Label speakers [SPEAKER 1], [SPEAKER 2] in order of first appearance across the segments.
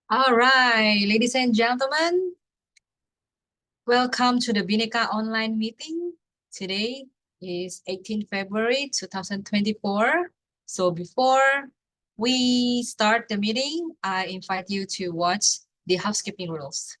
[SPEAKER 1] All right, ladies and gentlemen, welcome to the Bhinneka online meeting. Today is 18 February 2024. So before we start the meeting, I invite you to watch the housekeeping rules.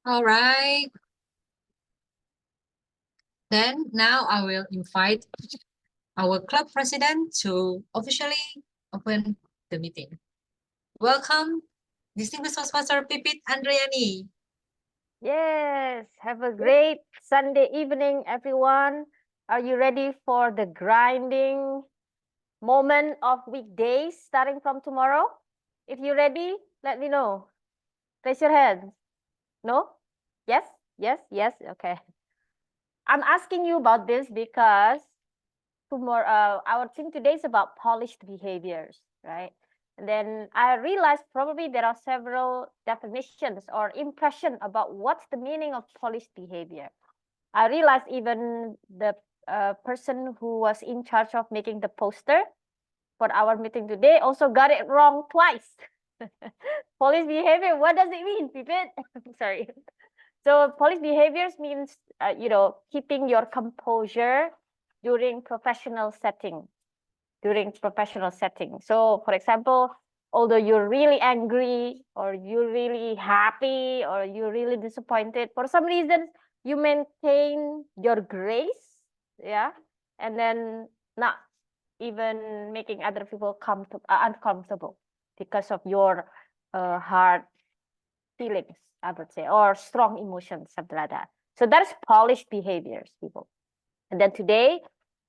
[SPEAKER 1] All right. Then now I will invite our club president to officially open the meeting. Welcome, distinguished Toastmaster Pipit Andriani.
[SPEAKER 2] Yes, have a great Sunday evening, everyone. Are you ready for the grinding moment of weekdays starting from tomorrow? If you're ready, let me know. Raise your hand. No? Yes? Yes? Yes? Okay. I'm asking you about this because tomorrow, our theme today is about polished behaviors, right? And then I realized probably there are several definitions or impression about what's the meaning of polished behavior. I realized even the person who was in charge of making the poster for our meeting today also got it wrong twice. Polished behavior, what does it mean, Pipit? Sorry. So polished behaviors means, keeping your composure during professional setting. So for example, although you're really angry or you're really happy or you're really disappointed, for some reason, you maintain your grace, yeah, and then not even making other people uncomfortable because of your hard feelings, I would say, or strong emotions, something like that. So that's polished behaviors, people. And then today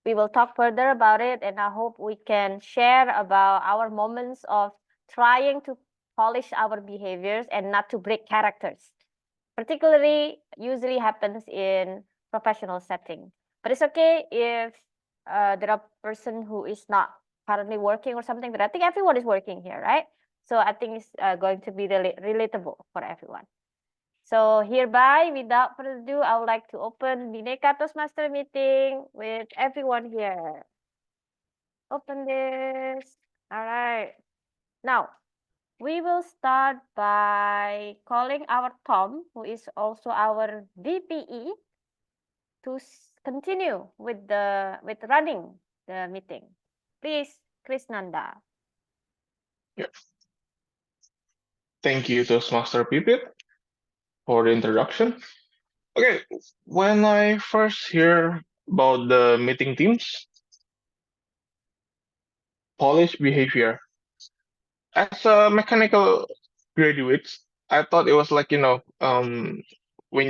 [SPEAKER 2] we will talk further about it, and I hope we can share about our moments of trying to polish our behaviors and not to break characters. Particularly, usually happens in professional setting. But it's okay if there are person who is not currently working or something. But I think everyone is working here, right? So I think it's going to be relatable for everyone. So hereby, without further ado, I would like to open Bhinneka Toastmaster meeting with everyone here. Open this. All right. Now, we will start by calling our Tom, who is also our VPE, to continue with running the meeting. Please, Chris Nanda.
[SPEAKER 3] Yeah. Thank you, Toastmaster Pipit, for the introduction. Okay, when I first hear about the meeting teams, polished behavior, as a mechanical graduate, I thought it was like, when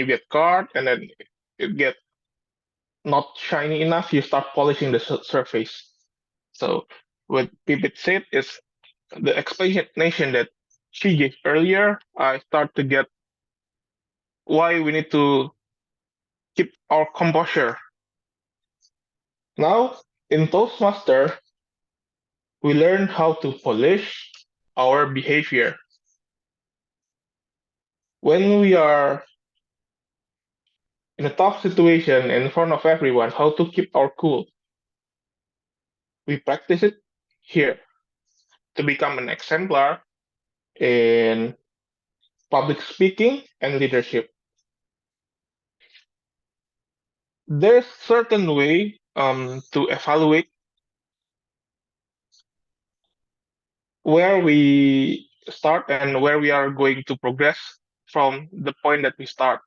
[SPEAKER 3] you get card and then it get not shiny enough, you start polishing the surface. So what Pipit said is the explanation that she gave earlier, I start to get why we need to keep our composure. Now, In Toastmaster, we learn how to polish our behavior. When we are in a tough situation in front of everyone, how to keep our cool. We practice it here to become an exemplar in public speaking and leadership. There's certain way to evaluate where we start and where we are going to progress from the point that we start.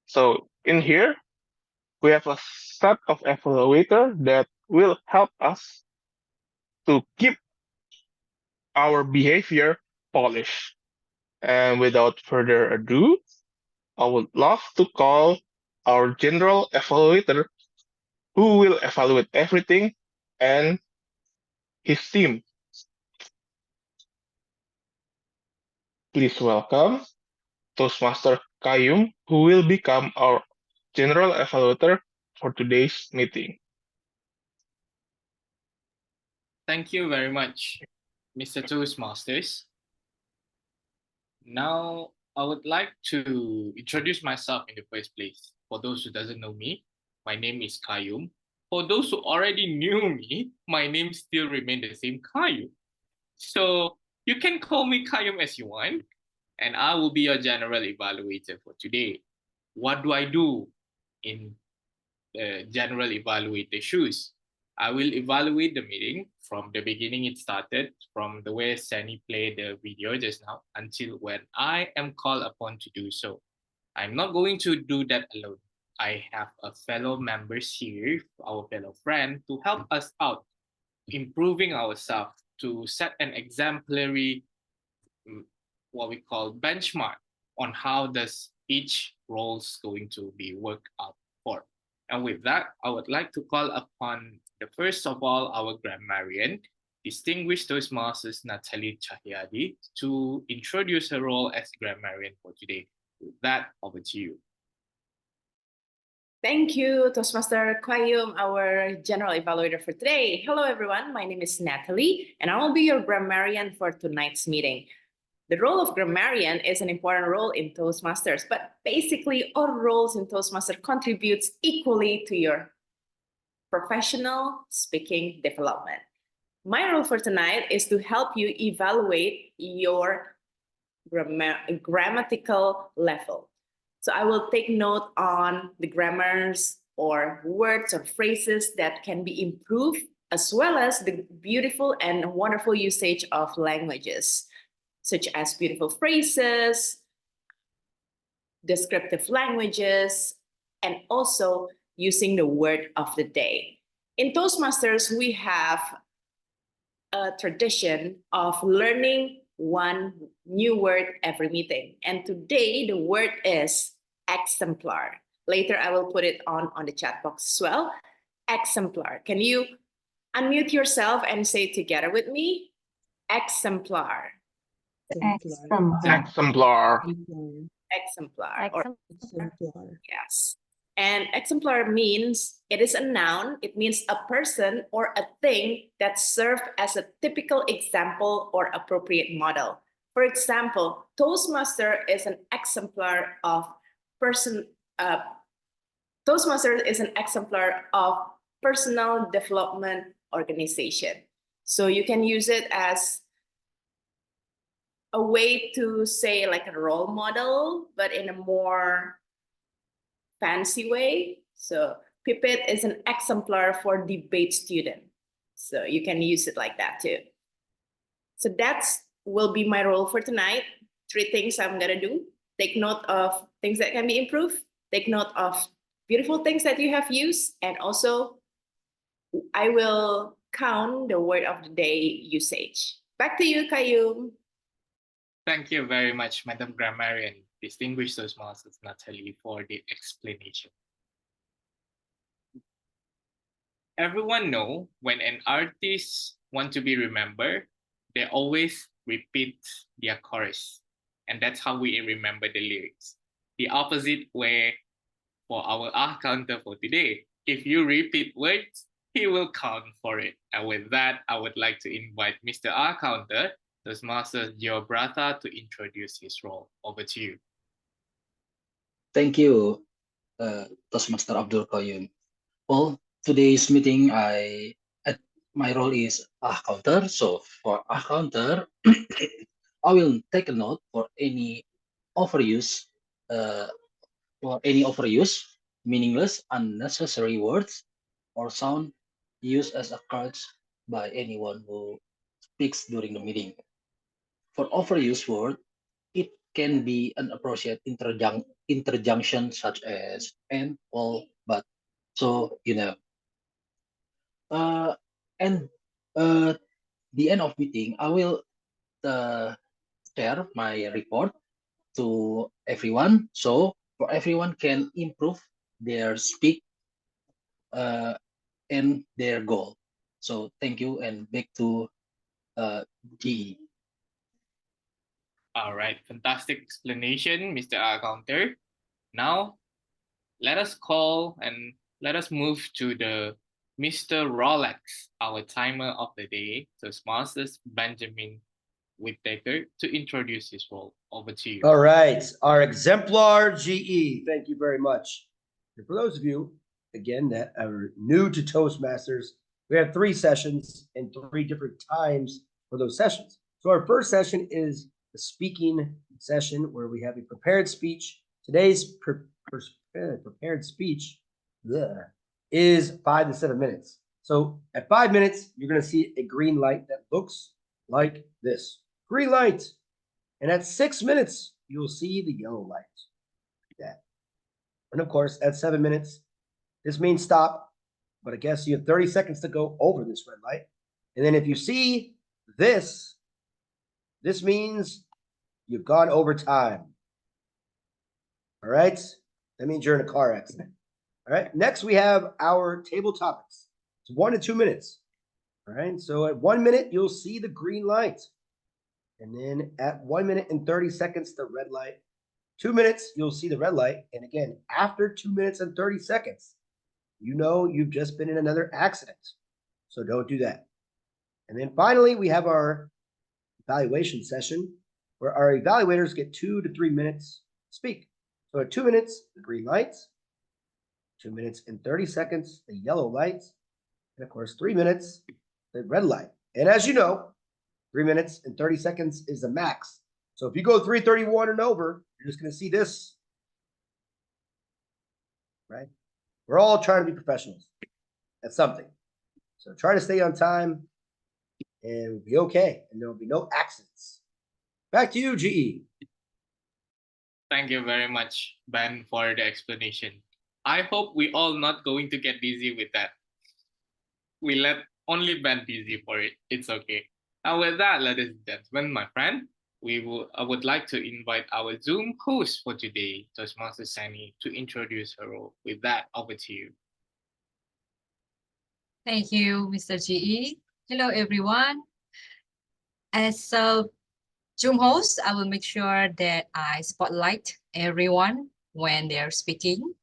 [SPEAKER 3] So in here, we have a set of evaluator that will help us to keep our behavior polished. And without further ado, I would love to call our general evaluator who will evaluate everything and his team. Please welcome Toastmaster Kayum, who will become our general evaluator for today's meeting.
[SPEAKER 4] Thank you very much, Mr. Toastmasters. Now, I would like to introduce myself in the first place. For those who doesn't know me, my name is Kayum. For those who already knew me, my name still remained the same, Kayum. So you can call me Kayum as you want, and I will be your general evaluator for today. What do I do in the general evaluator shoes? I will evaluate the meeting from the beginning it started, from the way Sani played the video just now, until when I am called upon to do so. I'm not going to do that alone. I have a fellow members here, our fellow friend, to help us out, improving ourselves, to set an exemplary, what we call benchmark on how does each roles going to be worked out for. And with that, I would like to call upon the first of all our grammarian, distinguished Toastmasters Natalie Cahyadi, to introduce her role as grammarian for today. With that, over to you.
[SPEAKER 5] Thank you, Toastmaster Kayum, our general evaluator for today. Hello, everyone. My name is Natalie, and I will be your grammarian for tonight's meeting. The role of grammarian is an important role in Toastmasters, but basically all roles in Toastmasters contributes equally to your professional speaking development. My role for tonight is to help you evaluate your grammatical level. So I will take note on the grammars or words or phrases that can be improved, as well as the beautiful and wonderful usage of languages, such as beautiful phrases, descriptive languages, and also using the word of the day. In Toastmasters, we have a tradition of learning one new word every meeting. And today the word is exemplar. Later, I will put it on the chat box as well. Exemplar. Can you unmute yourself and say it together with me? Exemplar.
[SPEAKER 3] Exemplar.
[SPEAKER 5] Exemplar.
[SPEAKER 2] Exemplar.
[SPEAKER 5] Yes. And exemplar means it is a noun. It means a person or a thing that served as a typical example or appropriate model. For example, Toastmaster is an exemplar of Toastmaster is an exemplar of personal development organization. So you can use it as a way to say like a role model, but in a more fancy way. So Pipit is an exemplar for debate student. So you can use it like that too. So that's will be my role for tonight. 3 things I'm gonna do. Take note of things that can be improved. Take note of beautiful things that you have used. And also I will count the word of the day usage. Back to you, Kayum.
[SPEAKER 4] Thank you very much, Madam Grammarian, distinguished Toastmasters Natalie, for the explanation. Everyone know when an artist want to be remembered, they always repeat their chorus. And that's how we remember the lyrics. The opposite way for our counter for today. If you repeat words, he will count for it. And with that, I would like to invite Mr. R Counter, Toastmasters Geobrata, to introduce his role. Over to you.
[SPEAKER 6] Thank you, Toastmaster Abdul Qayyum. Well, today's meeting, my role is a counter. So for a counter, I will take a note for any overuse, uh, meaningless, unnecessary words or sound used as a crutch by anyone who speaks during the meeting. For overuse word, it can be an appropriate interjunction such as and, well, but, so, and the end of meeting, I will share my report to everyone, so for everyone can improve their speak and their goal. So thank you, and back to GE.
[SPEAKER 4] All right, fantastic explanation, Mr. R Counter. Now, let us move to the Mr. Rolex, our timer of the day, Toastmasters Benjamin Whittaker, to introduce his role. Over to you.
[SPEAKER 7] All right, our exemplar GE. Thank you very much. And for those of you, again, that are new to Toastmasters, we have 3 sessions and 3 different times for those sessions. So our first session is the speaking session where we have a prepared speech. Today's prepared speech is 5 to 7 minutes. So at 5 minutes, you're going to see a green light that looks like this. Green light. And at 6 minutes, you'll see the yellow light. Like that. And of course, at 7 minutes, this means stop. But I guess you have 30 seconds to go over this red light. And then if you see this, this means you've gone over time. All right? That means you're in a car accident. All right? Next, we have our table topics. It's 1 to 2 minutes. All right? So at 1 minute, you'll see the green light. And then at 1 minute and 30 seconds, the red light. 2 minutes, you'll see the red light. And again, after 2 minutes and 30 seconds, you know you've just been in another accident. So don't do that. And then finally, we have our evaluation session where our evaluators get 2 to 3 minutes to speak. So at 2 minutes, the green light. 2 minutes and 30 seconds, the yellow light. And of course, 3 minutes, the red light. And as you know, 3 minutes and 30 seconds is the max. So if you go 3:31 and over, you're just going to see this, right? We're all trying to be professionals at something. So try to stay on time and we'll be okay. And there will be no accidents. Back to you, GE.
[SPEAKER 4] Thank you very much, Ben, for the explanation. I hope we all not going to get dizzy with that. We let only Ben dizzy for it. It's okay. And with that, ladies and gentlemen, my friend, I would like to invite our Zoom host for today, Toastmaster Sani, to introduce her role. With that, over to you.
[SPEAKER 1] Thank you, Mr. GE. Hello, everyone. As a Zoom host, I will make sure that I spotlight everyone when they're speaking.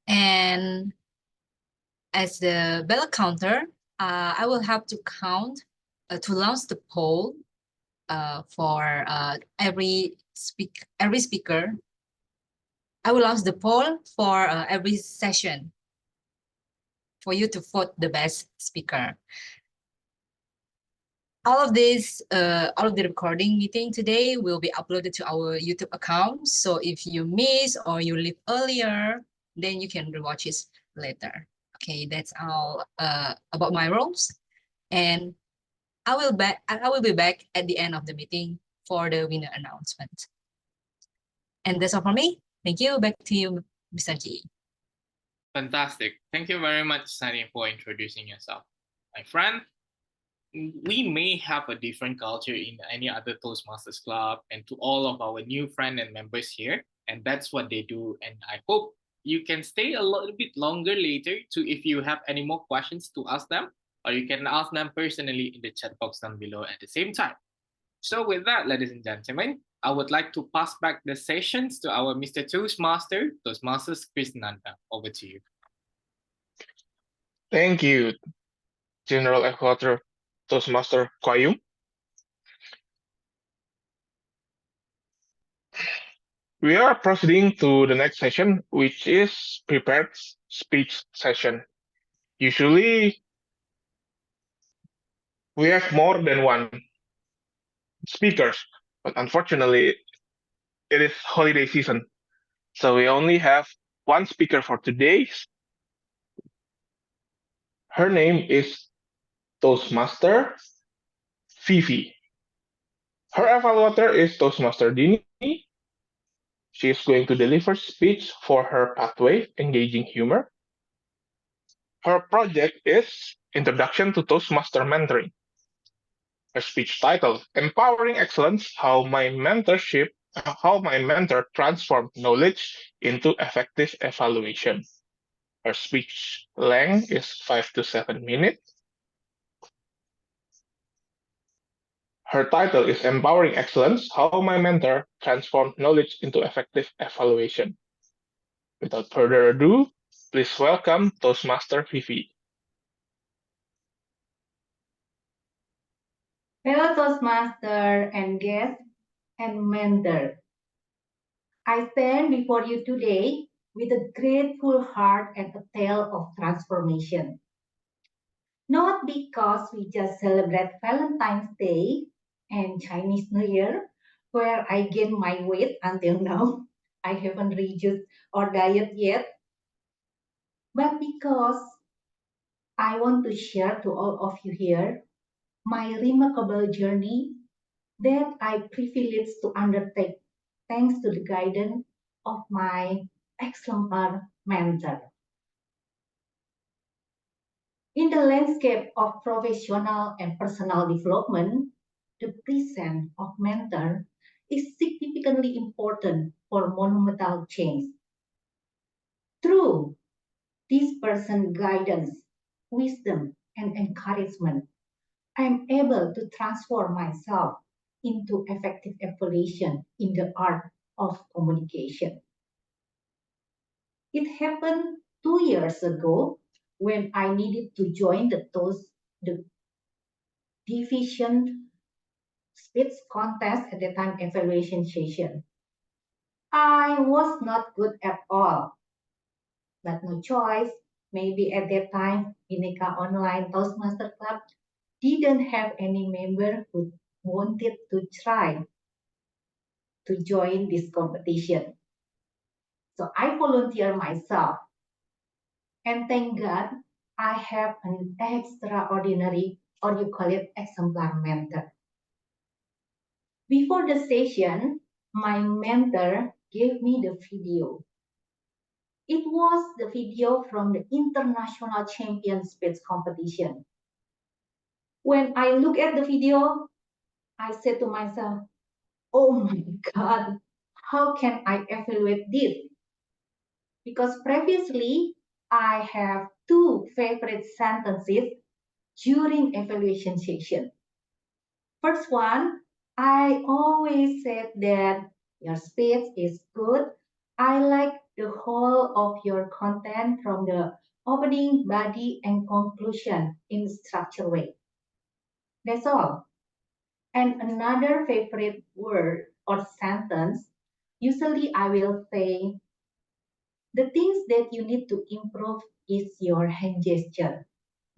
[SPEAKER 1] And as the bell counter, I will have to count to launch the poll for every speaker. I will launch the poll for every session for you to vote the best speaker. All of the recording meeting today will be uploaded to our YouTube account. So if you miss or you leave earlier, then you can rewatch it later. Okay, that's all about my roles. And I will be back at the end of the meeting for the winner announcement. And that's all from me. Thank you. Back to you, Mr. G.
[SPEAKER 4] Fantastic. Thank you very much, Sunny, for introducing yourself. My friend, we may have a different culture in any other Toastmasters club, and to all of our new friends and members here, and that's what they do. And I hope you can stay a little bit longer later if you have any more questions to ask them, or you can ask them personally in the chat box down below at the same time. So with that, ladies and gentlemen, I would like to pass back the sessions to our Mr. Toastmasters Krishnanda. Over to you.
[SPEAKER 3] Thank you, General Equator Toastmaster Kwayum. We are proceeding to the next session, which is prepared speech session. Usually, we have more than one speakers, but unfortunately, it is holiday season, so we only have one speaker for today. Her name is Toastmaster Fifi. Her evaluator is Toastmaster Dini. She is going to deliver speech for her pathway, engaging humor. Her project is Introduction to Toastmaster Mentoring. Her speech title, Empowering Excellence, how my mentor transformed knowledge into effective evaluation. Her speech length is 5 to 7 minutes. Her title is Empowering Excellence, how my mentor transformed knowledge into effective evaluation. Without further ado, please welcome Toastmaster Fifi.
[SPEAKER 8] Hello, Toastmaster and guest and mentor. I stand before you today with a grateful heart and a tale of transformation. Not because we just celebrate Valentine's Day and Chinese New Year, where I gained my weight until now. I haven't reduced or diet yet, but because I want to share to all of you here my remarkable journey that I privileged to undertake thanks to the guidance of my exemplar mentor. In the landscape of professional and personal development, the presence of mentor is significantly important for monumental change. Through this person's guidance, wisdom, and encouragement, I am able to transform myself into effective evaluation in the art of communication. It happened 2 years ago when I needed to join the division speech contest at the time evaluation session. I was not good at all, but no choice. Maybe at that time, Bhinneka Online Toastmaster Club didn't have any member who wanted to try to join this competition. So I volunteer myself. And thank God, I have an extraordinary, or you call it exemplar mentor. Before the session, my mentor gave me the video. It was the video from the International Champion Speech Competition. When I look at the video, I said to myself, oh my God, how can I evaluate this? Because previously, I have two favorite sentences during evaluation session. First one, I always said that your speech is good. I like the whole of your content from the opening, body, and conclusion in structured way. That's all. And another favorite word or sentence, usually I will say, the things that you need to improve is your hand gesture.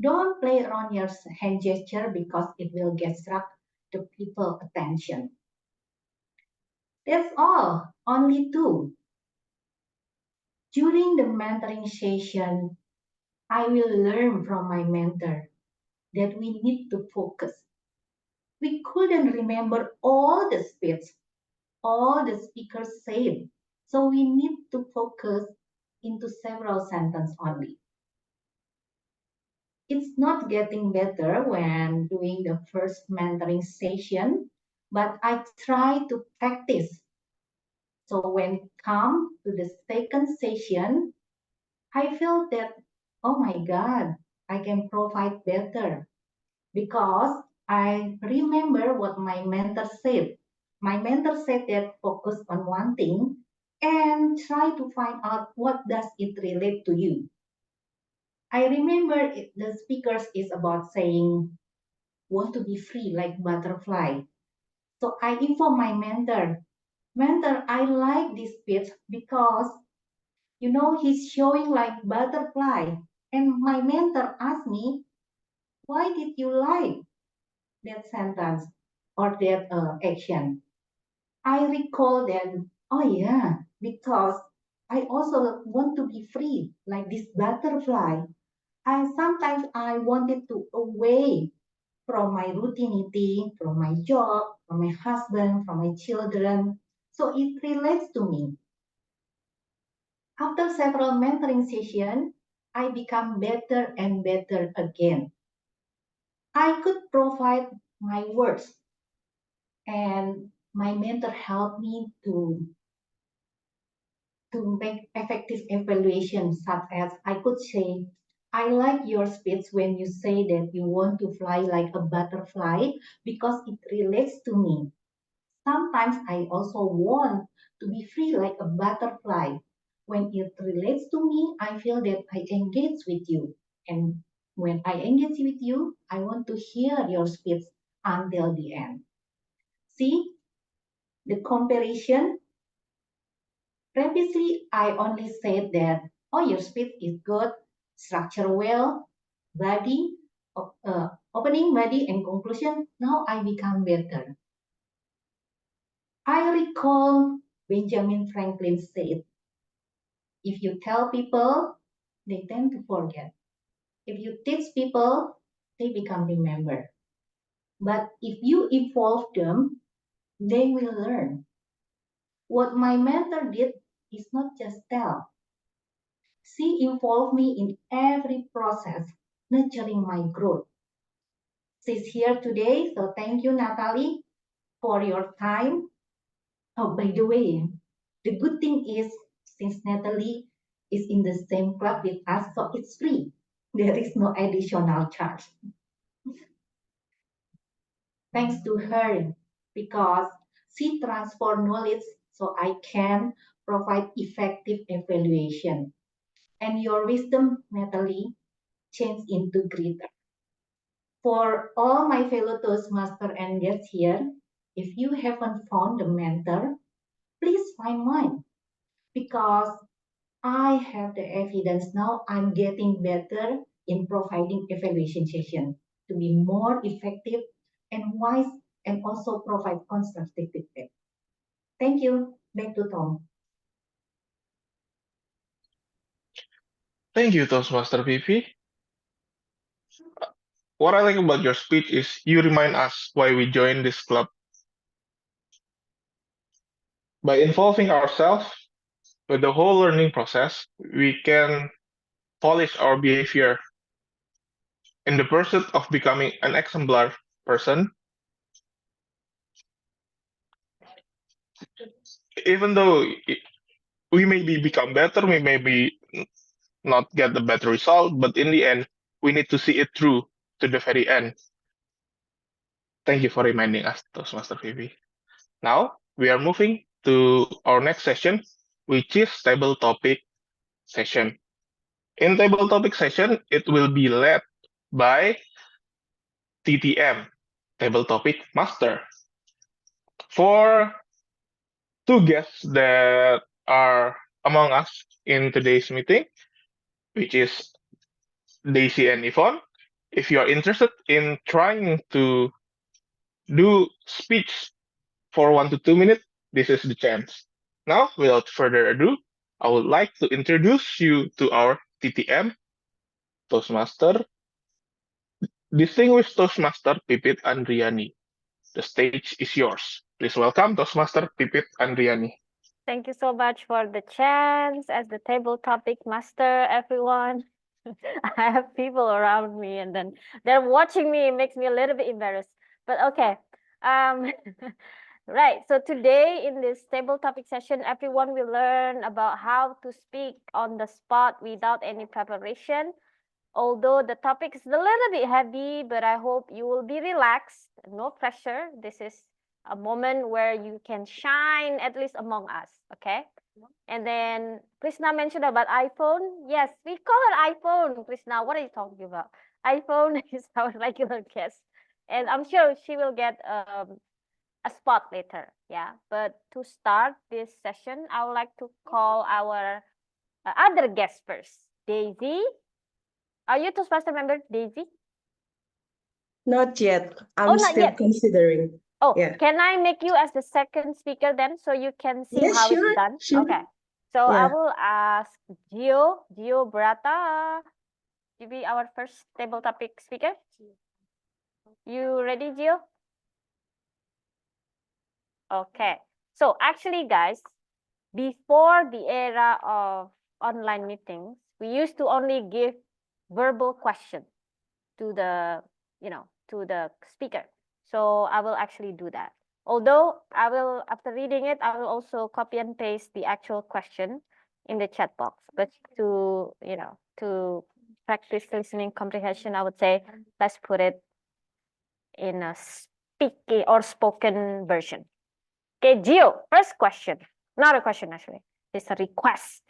[SPEAKER 8] Don't play around your hand gesture because it will get struck the people attention. That's all, only two. During the mentoring session, I will learn from my mentor that we need to focus. We couldn't remember all the speech, all the speakers said. So we need to focus into several sentences only. It's not getting better when doing the first mentoring session, but I try to practice. So when it comes to the second session, I felt that, oh my God, I can provide better because I remember what my mentor said. My mentor said that focus on one thing and try to find out what does it relate to you. I remember the speakers is about saying, want to be free like butterfly. So I inform my mentor, I like this speech because, he's showing like butterfly. And my mentor asked me, why did you like that sentence or that action? I recall that, oh yeah, because I also want to be free like this butterfly. Sometimes I wanted to away from my routinity, from my job, from my husband, from my children. So it relates to me. After several mentoring sessions, I become better and better again. I could provide my words, and my mentor helped me to make effective evaluation, such as I could say, I like your speech when you say that you want to fly like a butterfly because it relates to me. Sometimes I also want to be free like a butterfly. When it relates to me, I feel that I engage with you. And when I engage with you, I want to hear your speech until the end. See the comparison. Previously, I only said that, oh, your speech is good, structure well, body, opening, body, and conclusion. Now I become better. I recall Benjamin Franklin said, if you tell people, they tend to forget. If you teach people, they become remember. But if you involve them, they will learn. What my mentor did is not just tell. She involved me in every process, nurturing my growth. She's here today, so thank you, Natalie, for your time. Oh, by the way, the good thing is, since Natalie is in the same club with us, so it's free. There is no additional charge. Thanks to her, because she transformed knowledge so I can provide effective evaluation. And your wisdom, Natalie, changed into greater. For all my fellow Toastmaster and guests here, if you haven't found a mentor, please find mine, because I have the evidence now. I'm getting better in providing evaluation session to be more effective and wise, and also provide constructive feedback. Thank you. Back to Tom.
[SPEAKER 3] Thank you, Toastmaster PP. What I like about your speech is you remind us why we joined this club. By involving ourselves with the whole learning process, we can polish our behavior in the pursuit of becoming an exemplar person. Even though we maybe become better, we maybe not get the better result, but in the end, we need to see it through to the very end. Thank you for reminding us, Toastmaster Vivi. Now, we are moving to our next session, which is table topic session. In table topic session, it will be led by TTM, Table Topic Master. For two guests that are among us in today's meeting, which is Daisy and Yvonne, if you are interested in trying to do speech for 1 to 2 minutes, this is the chance. Now, without further ado, I would like to introduce you to our TTM, Toastmaster, Distinguished Toastmaster Pipit Andriani. The stage is yours. Please welcome Toastmaster Pipit Andriani.
[SPEAKER 2] Thank you so much for the chance as the table topic master, everyone. I have people around me and then they're watching me. It makes me a little bit embarrassed. But okay. Right. So today in this table topic session, everyone will learn about how to speak on the spot without any preparation. Although the topic is a little bit heavy, but I hope you will be relaxed. No pressure. This is a moment where you can shine at least among us, okay? And then Krishna mentioned about iPhone. Yes, we call it iPhone. Krishna, what are you talking about? iPhone is our regular guest, and I'm sure she will get a spot later. Yeah, but to start this session, I would like to call our other guest first. Daisy, are you Toastmaster member, Daisy?
[SPEAKER 9] Not yet.
[SPEAKER 2] Oh,
[SPEAKER 9] I'm
[SPEAKER 2] not
[SPEAKER 9] still
[SPEAKER 2] yet.
[SPEAKER 9] considering.
[SPEAKER 2] Oh,
[SPEAKER 9] Yeah.
[SPEAKER 2] can I make you as the second speaker then, so you can see
[SPEAKER 9] Yeah,
[SPEAKER 2] how it's
[SPEAKER 9] sure,
[SPEAKER 2] done?
[SPEAKER 9] sure.
[SPEAKER 2] Okay. So I
[SPEAKER 9] Yeah.
[SPEAKER 2] will ask Gio Brata to be our first table topic speaker. You ready, Gio? Okay. So actually, guys, before the era of online meetings, we used to only give verbal questions to the, to the speaker. So I will actually do that. Although I will, after reading it, I will also copy and paste the actual question in the chat box. But to, to practice listening comprehension, I would say, let's put it in a speaking or spoken version. Okay, Gio, first question. Not a question, actually. It's a request.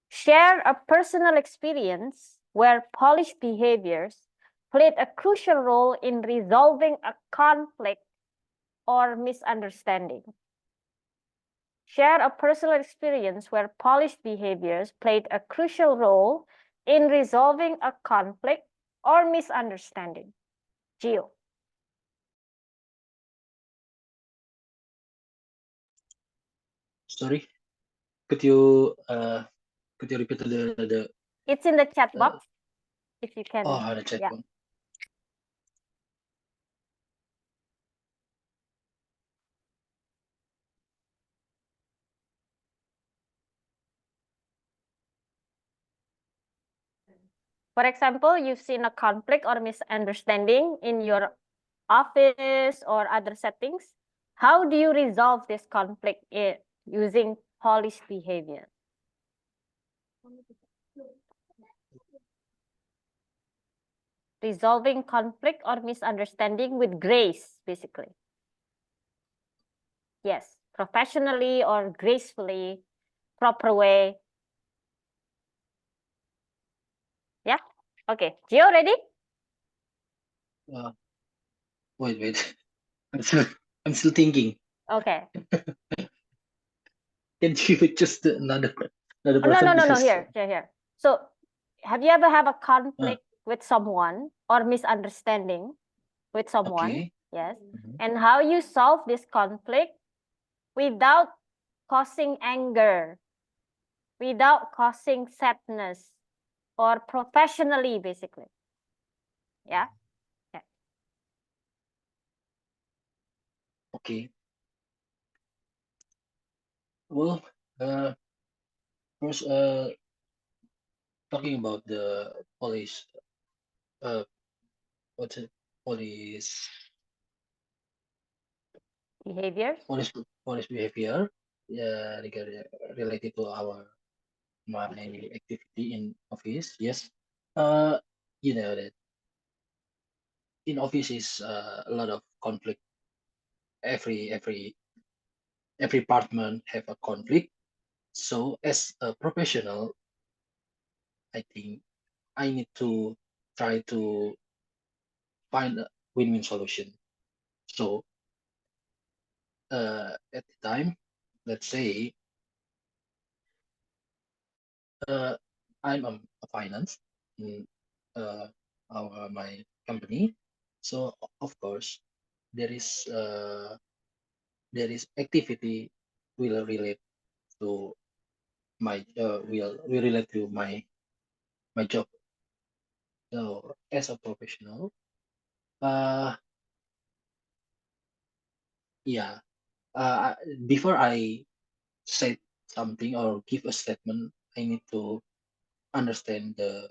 [SPEAKER 2] Share a personal experience where polished behaviors played a crucial role in resolving a conflict or misunderstanding. Share a personal experience where polished behaviors played a crucial role in resolving a conflict or misunderstanding. Gio.
[SPEAKER 6] Sorry, could you repeat the
[SPEAKER 2] It's in the chat box. If you can.
[SPEAKER 6] the chat
[SPEAKER 2] Yeah.
[SPEAKER 6] one?
[SPEAKER 2] For example, you've seen a conflict or misunderstanding in your office or other settings. How do you resolve this conflict using polished behavior? Resolving conflict or misunderstanding with grace, basically. Yes, professionally or gracefully, proper way. Yeah, okay. Gio, ready?
[SPEAKER 6] Wait. I'm still thinking.
[SPEAKER 2] Okay.
[SPEAKER 6] Can you just another
[SPEAKER 2] Oh,
[SPEAKER 6] person?
[SPEAKER 2] no. Here. So, have you ever have a conflict with someone or misunderstanding with someone?
[SPEAKER 6] Okay.
[SPEAKER 2] Yes.
[SPEAKER 6] Mhm.
[SPEAKER 2] And how you solve this conflict without causing anger, without causing sadness, or professionally, basically. Yeah.
[SPEAKER 6] Okay. Well, first, talking about the police, what's it? Police
[SPEAKER 2] Behaviors.
[SPEAKER 6] police behavior, yeah, related to my activity in office. Yes. You know that in office is a lot of conflict. Every department have a conflict. So as a professional, I think I need to try to find a win-win solution. So at the time, let's say I'm a finance in my company. So of course there is activity will relate to will relate to my job. So as a professional, yeah, before I say something or give a statement, I need to understand the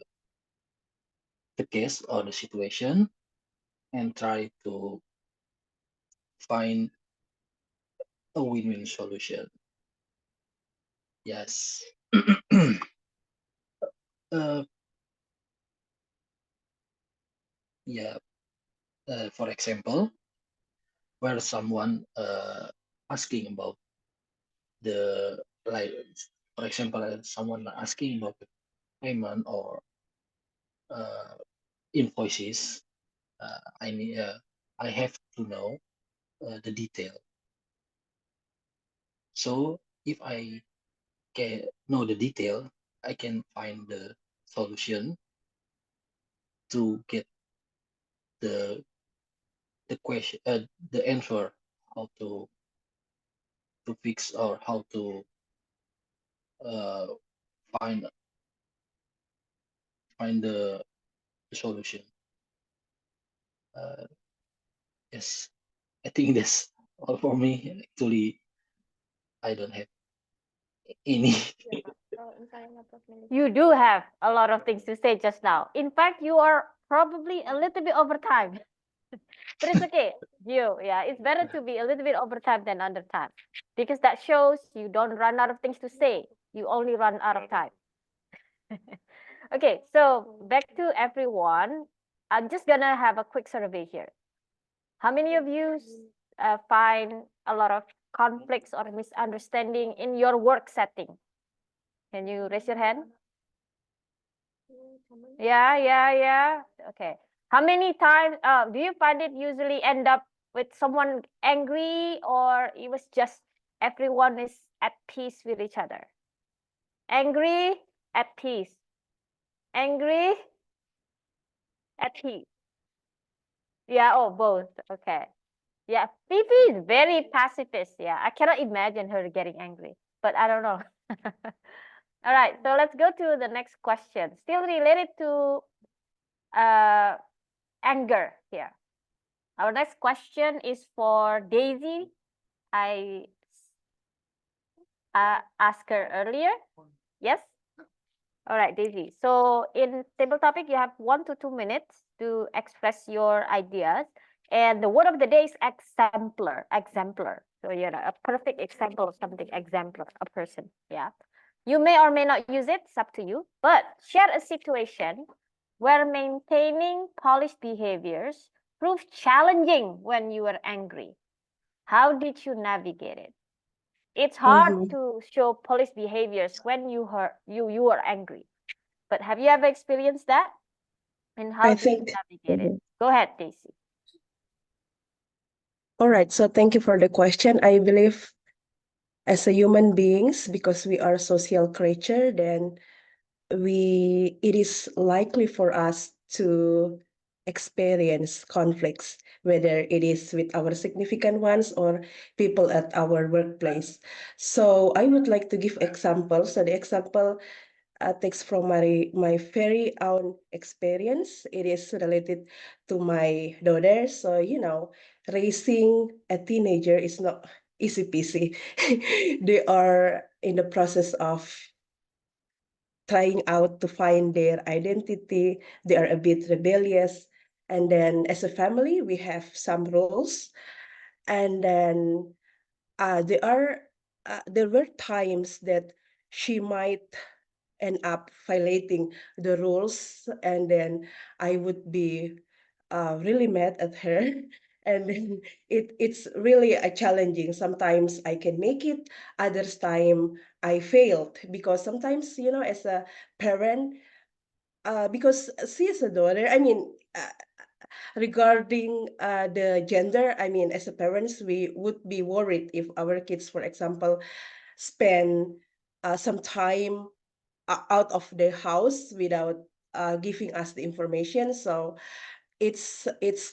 [SPEAKER 6] case or the situation and try to find a win-win solution. Yes. uh, yeah. For example, where someone asking about the, like, for example, someone asking about the payment or invoices. I have to know the detail. So if I can know the detail, I can find the solution to get the question, the answer, how to fix or how to uh, find the solution. Yes, I think that's all for me. Actually, I don't have any.
[SPEAKER 2] You do have a lot of things to say just now. In fact, you are probably a little bit over time. But it's okay. Yeah, it's better to be a little bit over time than under time. Because that shows you don't run out of things to say. You only run out of time. Okay, so back to everyone. I'm just gonna have a quick survey here. How many of you find a lot of conflicts or misunderstanding in your work setting? Can you raise your hand? Yeah. Okay. How many times do you find it usually end up with someone angry, or it was just everyone is at peace with each other? Angry, at peace. Angry, at peace. Yeah, oh, both. Okay. Yeah, Fifi is very pacifist. Yeah, I cannot imagine her getting angry, but I don't know. All right, so let's go to the next question. Still related to anger here. Our next question is for Daisy. I asked her earlier. Yes? All right, Daisy. So in table topic, you have 1 to 2 minutes to express your ideas. And the word of the day is exemplar. Exemplar. So you're a perfect example of something, exemplar, a person. Yeah. You may or may not use it, it's up to you. But share a situation where maintaining polished behaviors proved challenging when you were angry. How did you navigate it? It's hard to show polished behaviors when you were angry. But have you ever experienced that? And how
[SPEAKER 9] I
[SPEAKER 2] do you
[SPEAKER 9] think.
[SPEAKER 2] navigate it? Go ahead, Daisy.
[SPEAKER 9] All right. So thank you for the question. I believe as a human beings, because we are social creature, then it is likely for us to experience conflicts, whether it is with our significant ones or people at our workplace. So I would like to give examples. So the example takes from my very own experience. It is related to my daughter. So, raising a teenager is not easy peasy. They are in the process of trying out to find their identity. They are a bit rebellious. And then as a family, we have some rules. And then there were times that she might end up violating the rules, and then I would be really mad at her. And then it's really a challenging. Sometimes I can make it, others time I failed, because sometimes, as a parent, because she is a daughter, I mean, regarding the gender, I mean, as a parents, we would be worried if our kids, for example, spend some time out of the house without giving us the information. So it's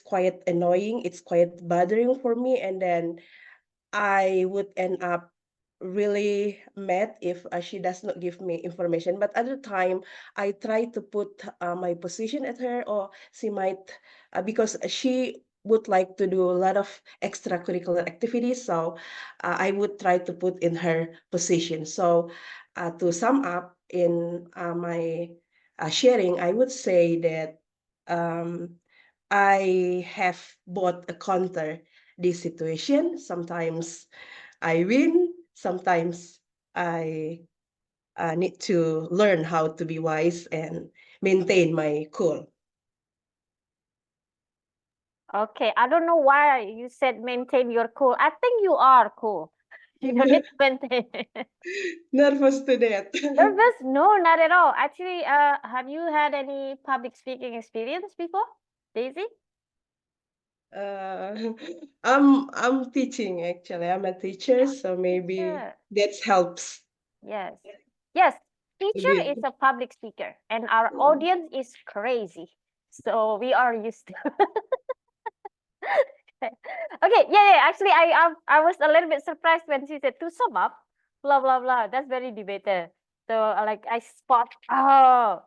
[SPEAKER 9] quite annoying. It's quite bothering for me. And then I would end up really mad if she does not give me information. But at the time, I try to put my position at her, or she might, because she would like to do a lot of extracurricular activities. So I would try to put in her position. So to sum up in my sharing, I would say that I have bought a counter this situation. Sometimes I win, sometimes I need to learn how to be wise and maintain my cool.
[SPEAKER 2] Okay, I don't know why you said maintain your cool. I think you are cool. You don't need to maintain.
[SPEAKER 9] Nervous to death.
[SPEAKER 2] Nervous? No, not at all. Actually, have you had any public speaking experience before, Daisy?
[SPEAKER 9] Uh, I'm teaching actually. I'm a teacher, so maybe
[SPEAKER 2] Teacher.
[SPEAKER 9] that helps
[SPEAKER 2] Yes. Yes.
[SPEAKER 9] a
[SPEAKER 2] Teacher is
[SPEAKER 9] bit.
[SPEAKER 2] a public speaker, and our audience is crazy. So we are used to. Okay, yeah. Actually, I was a little bit surprised when she said to sum up, blah blah blah. That's very debater. So like I spot. Oh,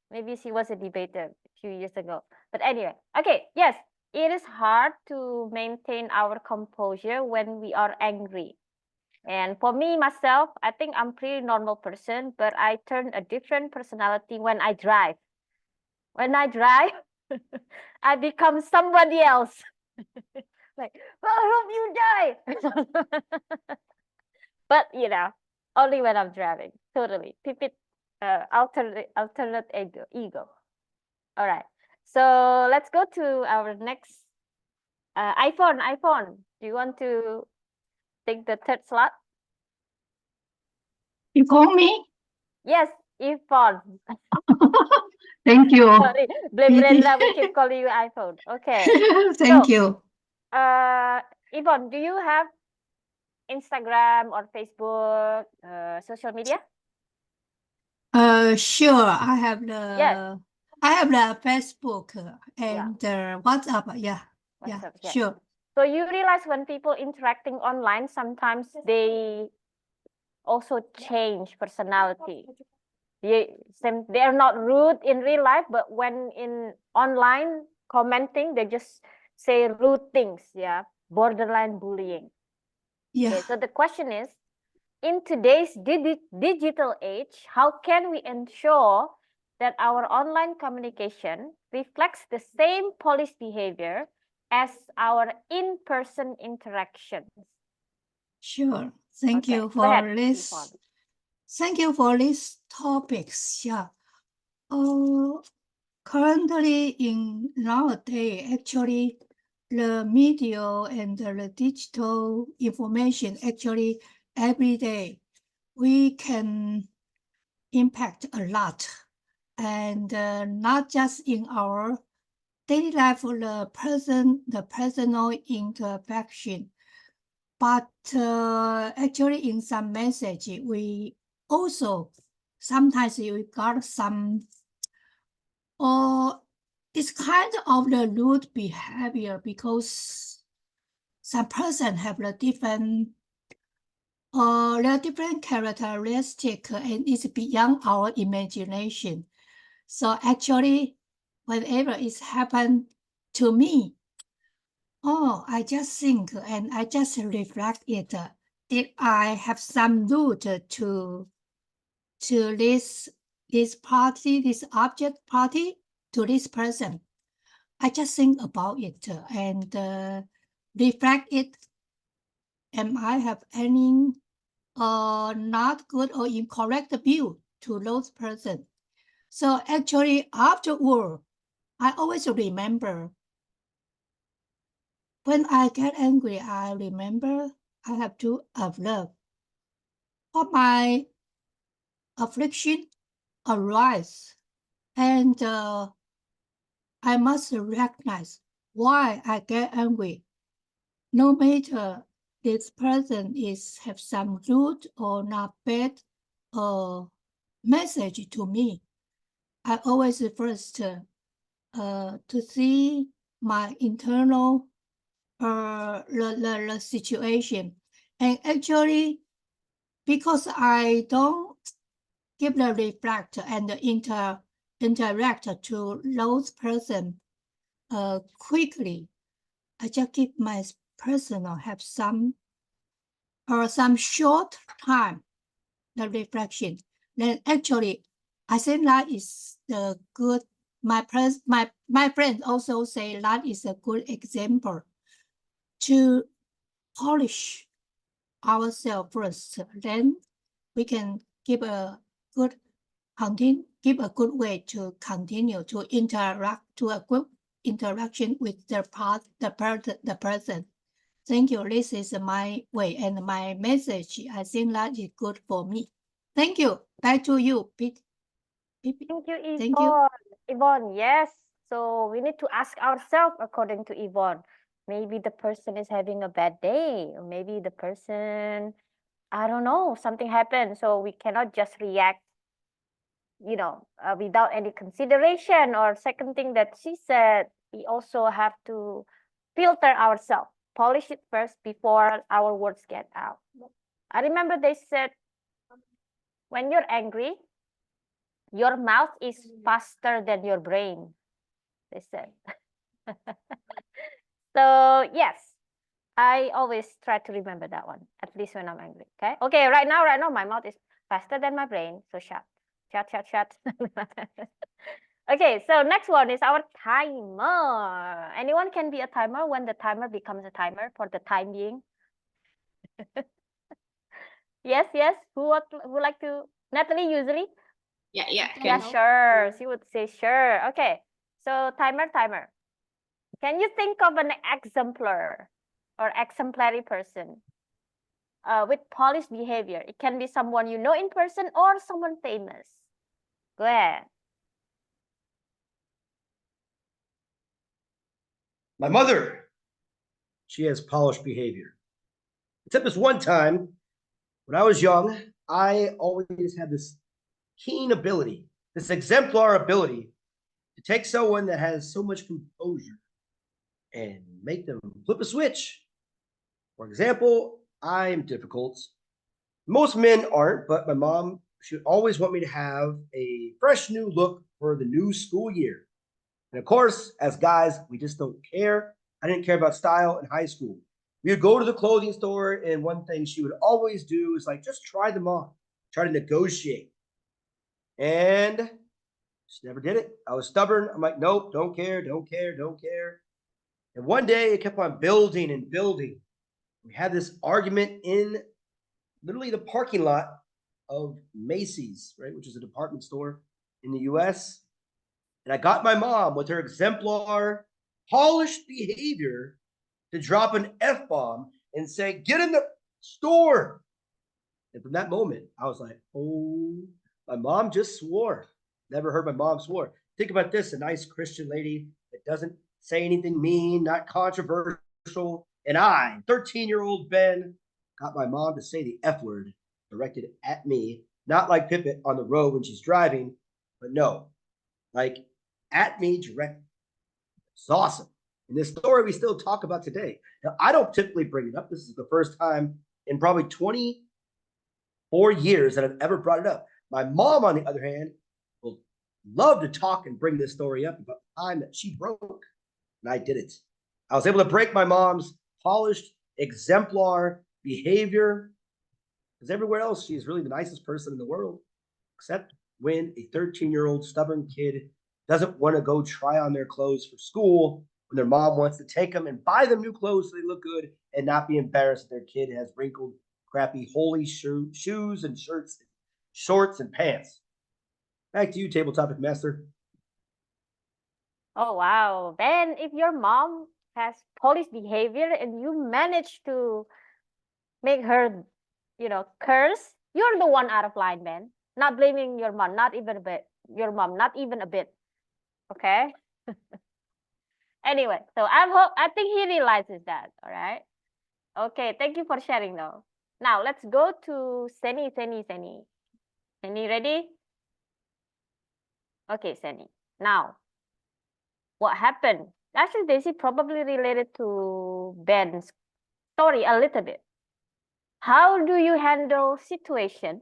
[SPEAKER 2] maybe she was a debater a few years ago. But anyway, okay. Yes, it is hard to maintain our composure when we are angry. And for me myself, I think I'm pretty normal person, but I turn a different personality when I drive. When I drive, I become somebody else. Like, well, I hope you die. But you know, only when I'm driving. Totally. Pipit alternate ego. All right. So let's go to our next iPhone. Do you want to take the third slot?
[SPEAKER 10] You call me?
[SPEAKER 2] Yes, iPhone.
[SPEAKER 10] Thank you.
[SPEAKER 2] Sorry, blame Brenda. We keep calling you iPhone. Okay.
[SPEAKER 10] Thank
[SPEAKER 2] So,
[SPEAKER 10] you.
[SPEAKER 2] Yvonne, do you have Instagram or Facebook, social media?
[SPEAKER 10] Sure. I have
[SPEAKER 2] Yes.
[SPEAKER 10] the Facebook and WhatsApp. Yeah.
[SPEAKER 2] WhatsApp, yes.
[SPEAKER 10] Sure.
[SPEAKER 2] So you realize when people interacting online, sometimes they also change personality. They are not rude in real life, but when in online commenting, they just say rude things. Yeah, borderline bullying.
[SPEAKER 10] Yeah.
[SPEAKER 2] Okay, so the question is, in today's digital age, how can we ensure that our online communication reflects the same police behavior as our in-person interactions?
[SPEAKER 10] Sure. Thank
[SPEAKER 2] Okay,
[SPEAKER 10] you
[SPEAKER 2] go
[SPEAKER 10] for
[SPEAKER 2] ahead,
[SPEAKER 10] this.
[SPEAKER 2] Yvonne.
[SPEAKER 10] Thank you for these topics. Yeah. Currently in nowadays, actually, the media and the digital information actually every day we can impact a lot, and not just in our daily life, the personal interaction, but actually in some message we also sometimes we got some it's kind of the rude behavior because some person have a different characteristic and it's beyond our imagination. So actually, whenever it's happened to me, I just think and I just reflect it. Did I have some root to this party, this object party, to this person? I just think about it and reflect it. Am I have any not good or incorrect view to those person? So actually, afterward, I always remember when I get angry. I remember I have to observe what my affliction arise, and I must recognize why I get angry. No matter this person have some rude or not bad message to me, I always first to see my internal the situation. And actually, because I don't give the reflect and interact to those person quickly, I just give my personal have some short time the reflection. Then actually, I think that is the good. My friend also say that is a good example to polish ourselves first. Then we can give a good way to continue to interact to a good interaction with the person. Thank you. This is my way and my message. I think that is good for me. Thank you. Back to you, Pete.
[SPEAKER 2] Thank you, Yvonne.
[SPEAKER 10] Thank you.
[SPEAKER 2] Yvonne, yes. So we need to ask ourselves, according to Yvonne, maybe the person is having a bad day, or maybe the person, I don't know, something happened. So we cannot just react, without any consideration. Or second thing that she said, we also have to filter ourselves, polish it first before our words get out. I remember they said, when you're angry, your mouth is faster than your brain, they said. So yes, I always try to remember that one, at least when I'm angry. Okay, right now my mouth is faster than my brain, so shut. Okay, so next one is our timer. Anyone can be a timer when the timer becomes a timer for the time being. Yes, who would like to? Natalie, usually?
[SPEAKER 5] Yeah.
[SPEAKER 2] Yeah, sure. She would say sure. Okay, so timer. Can you think of an exemplar or exemplary person with polished behavior? It can be someone you know in person or someone famous. Go ahead.
[SPEAKER 7] My mother, she has polished behavior. Except this one time, when I was young, I always had this keen ability, this exemplar ability to take someone that has so much composure and make them flip a switch. For example, I'm difficult. Most men aren't, but my mom, she would always want me to have a fresh new look for the new school year. And of course, as guys, we just don't care. I didn't care about style in high school. We would go to the clothing store, and one thing she would always do is like, just try them on, try to negotiate. And she never did it. I was stubborn. I'm like, nope, don't care. And one day it kept on building and building. We had this argument in literally the parking lot of Macy's, right, which is a department store in the US. And I got my mom with her exemplar, polished behavior to drop an F-bomb and say, get in the store. And from that moment, I was like, oh, my mom just swore. Never heard my mom swore. Think about this, a nice Christian lady that doesn't say anything mean, not controversial. And I, 13-year-old Ben, got my mom to say the F word directed at me, not like Pippet on the road when she's driving, but no, like at me direct. It's awesome. And this story we still talk about today. Now, I don't typically bring it up. This is the first time in probably 24 years that I've ever brought it up. My mom, on the other hand, will love to talk and bring this story up about the time that she broke. And I did it. I was able to break my mom's polished exemplar behavior, because everywhere else she's really the nicest person in the world, except when a 13-year-old stubborn kid doesn't want to go try on their clothes for school when their mom wants to take them and buy them new clothes so they look good and not be embarrassed that their kid has wrinkled, crappy, holey shoes and shirts, shorts and pants. Back to you, Table Topic Master.
[SPEAKER 2] Oh, wow. Ben, if your mom has polished behavior and you manage to make her, curse, you're the one out of line, Ben. Not blaming your mom, not even a bit. Your mom, not even a bit. Okay? Anyway, so I think he realizes that, all right? Okay, thank you for sharing though. Now, let's go to Seni. Seni, ready? Okay, Seni. Now, what happened? Actually, Daisy probably related to Ben's story a little bit. How do you handle situations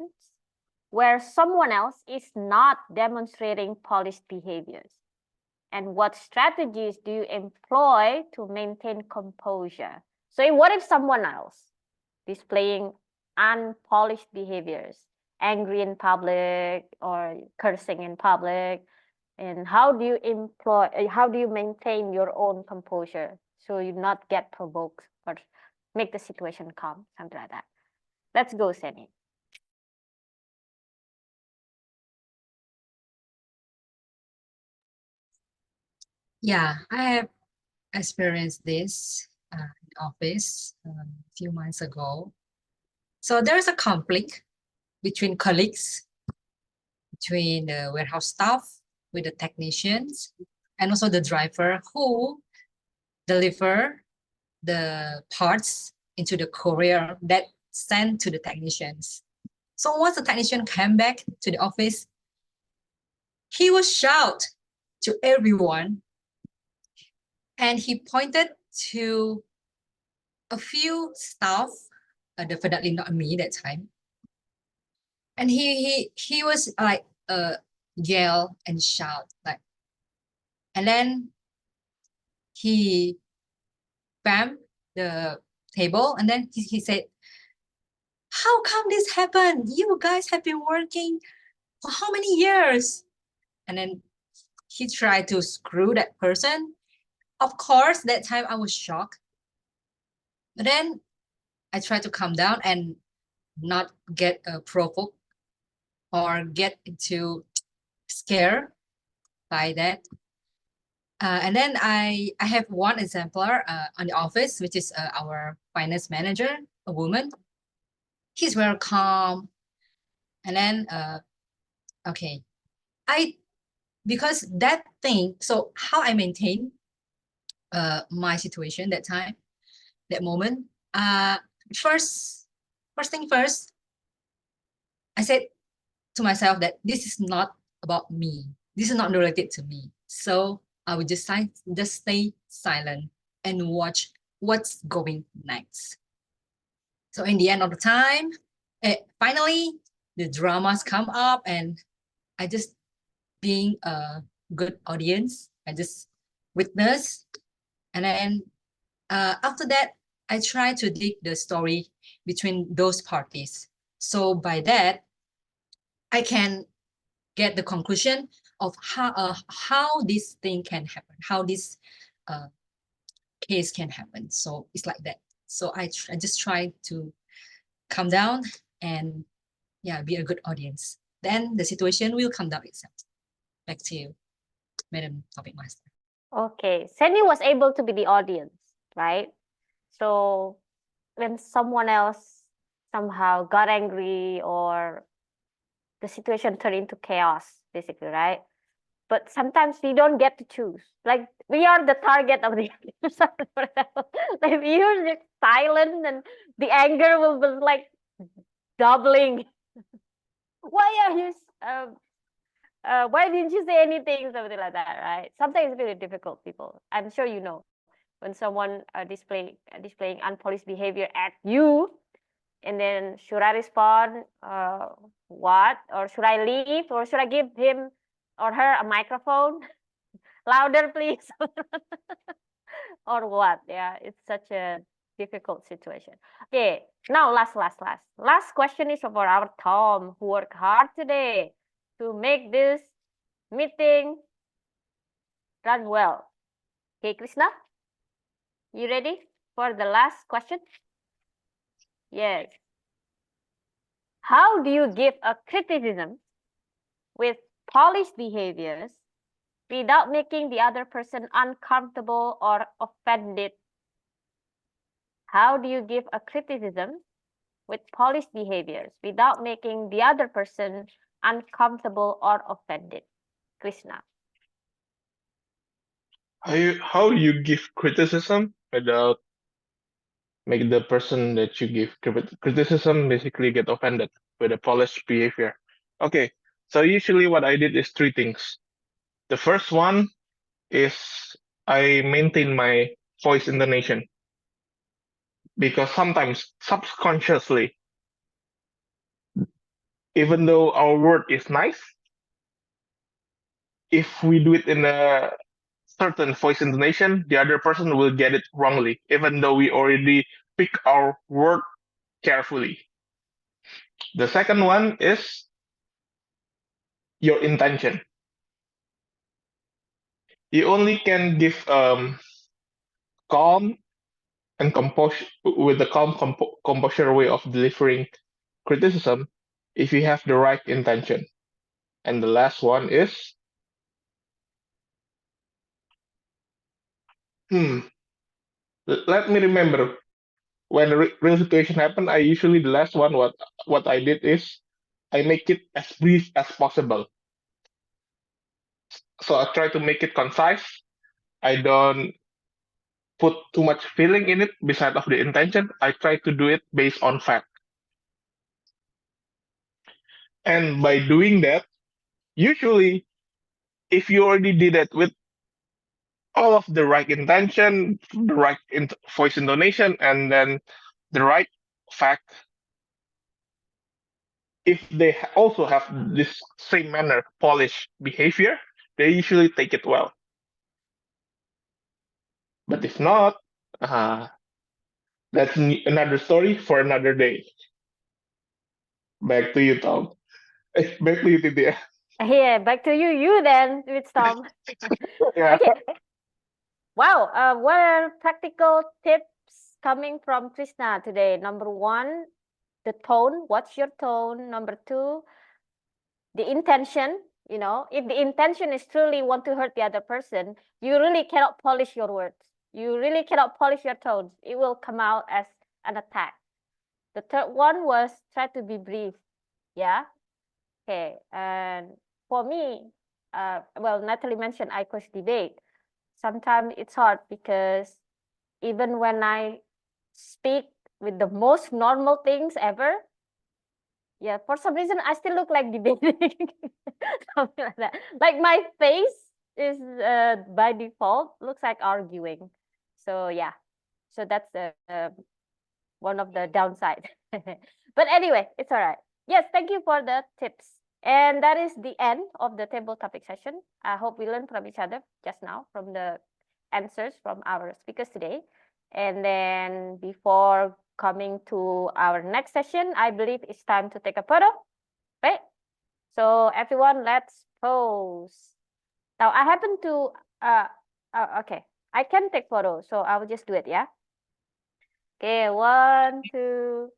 [SPEAKER 2] where someone else is not demonstrating polished behaviors? And what strategies do you employ to maintain composure? So what if someone else displaying unpolished behaviors, angry in public or cursing in public? And how do you maintain your own composure so you not get provoked or make the situation calm, something like that? Let's go, Seni.
[SPEAKER 1] Yeah, I have experienced this in office a few months ago. So there is a conflict between colleagues, between the warehouse staff with the technicians, and also the driver who deliver the parts into the courier that sent to the technicians. So once the technician came back to the office, he was shout to everyone, and he pointed to a few staff, definitely not me that time. And he was like yell and shout like, and then he bam the table, and then he said, how come this happened? You guys have been working for how many years? And then he tried to screw that person. Of course, that time I was shocked. But then I tried to calm down and not get provoked or get into scared by that. And then I have one exemplar on the office, which is our finance manager, a woman. He's very calm. And then, okay, because that thing, so how I maintain my situation that time, that moment, first thing first, I said to myself that this is not about me. This is not related to me. So I would just stay silent and watch what's going next. So in the end of the time, finally the dramas come up, and I just being a good audience, I just witness, and then after that, I try to dig the story between those parties. So by that, I can get the conclusion of how this thing can happen, how this case can happen. So it's like that. So I just try to calm down and be a good audience. Then the situation will come down itself. Back to you, Madam Topic Master.
[SPEAKER 2] Okay, Sandy was able to be the audience, right? So when someone else somehow got angry or the situation turned into chaos, basically, right? But sometimes we don't get to choose. Like we are the target of the like you're just silent and the anger will be like doubling. Why are you why didn't you say anything, something like that, right? Sometimes it's really difficult, people. I'm sure you know when someone displaying unpoliced behavior at you, and then should I respond what, or should I leave, or should I give him or her a microphone? Louder, please. Or what? Yeah, it's such a difficult situation. Okay, now last question is for our Tom, who worked hard today to make this meeting run well. Okay, Krishna, you ready for the last question? Yes. How do you give a criticism with polished behaviors without making the other person uncomfortable or offended? How do you give a criticism with polished behaviors without making the other person uncomfortable or offended? Krishna.
[SPEAKER 3] How do you give criticism without make the person that you give criticism basically get offended with a polished behavior? Okay, so usually what I did is three things. The first one is I maintain my voice intonation, because sometimes subconsciously, even though our word is nice, if we do it in a certain voice intonation, the other person will get it wrongly, even though we already pick our word carefully. The second one is your intention. You only can give calm and composure with the calm composure way of delivering criticism if you have the right intention. And the last one is Let me remember. When a real situation happen, I usually the last one what I did is I make it as brief as possible. So I try to make it concise. I don't put too much feeling in it beside of the intention. I try to do it based on fact. And by doing that, usually if you already did it with all of the right intention, the right voice intonation, and then the right fact, if they also have this same manner, polished behavior, they usually take it well. But if not, that's another story for another day. Back to you, Tom. Back to you, Titia.
[SPEAKER 2] Yeah, back to you then, with Tom.
[SPEAKER 3] Yeah.
[SPEAKER 2] Okay. Wow. What are practical tips coming from Krishna today? Number one, the tone. What's your tone? Number two, the intention. You know, if the intention is truly want to hurt the other person, you really cannot polish your words. You really cannot polish your tones. It will come out as an attack. The third one was try to be brief. Yeah. Okay. And for me, well, Natalie mentioned I coach debate. Sometimes it's hard because even when I speak with the most normal things ever, yeah, for some reason I still look like debating. Something like that. Like my face is by default looks like arguing. So yeah, so that's one of the downside. But anyway, it's all right. Yes, thank you for the tips. And that is the end of the table topic session. I hope we learned from each other just now from the answers from our speakers today. And then before coming to our next session, I believe it's time to take a photo, right? So everyone, let's pose. Now I happen to, okay, I can take photos, so I will just do it, yeah? Okay, 1, 2.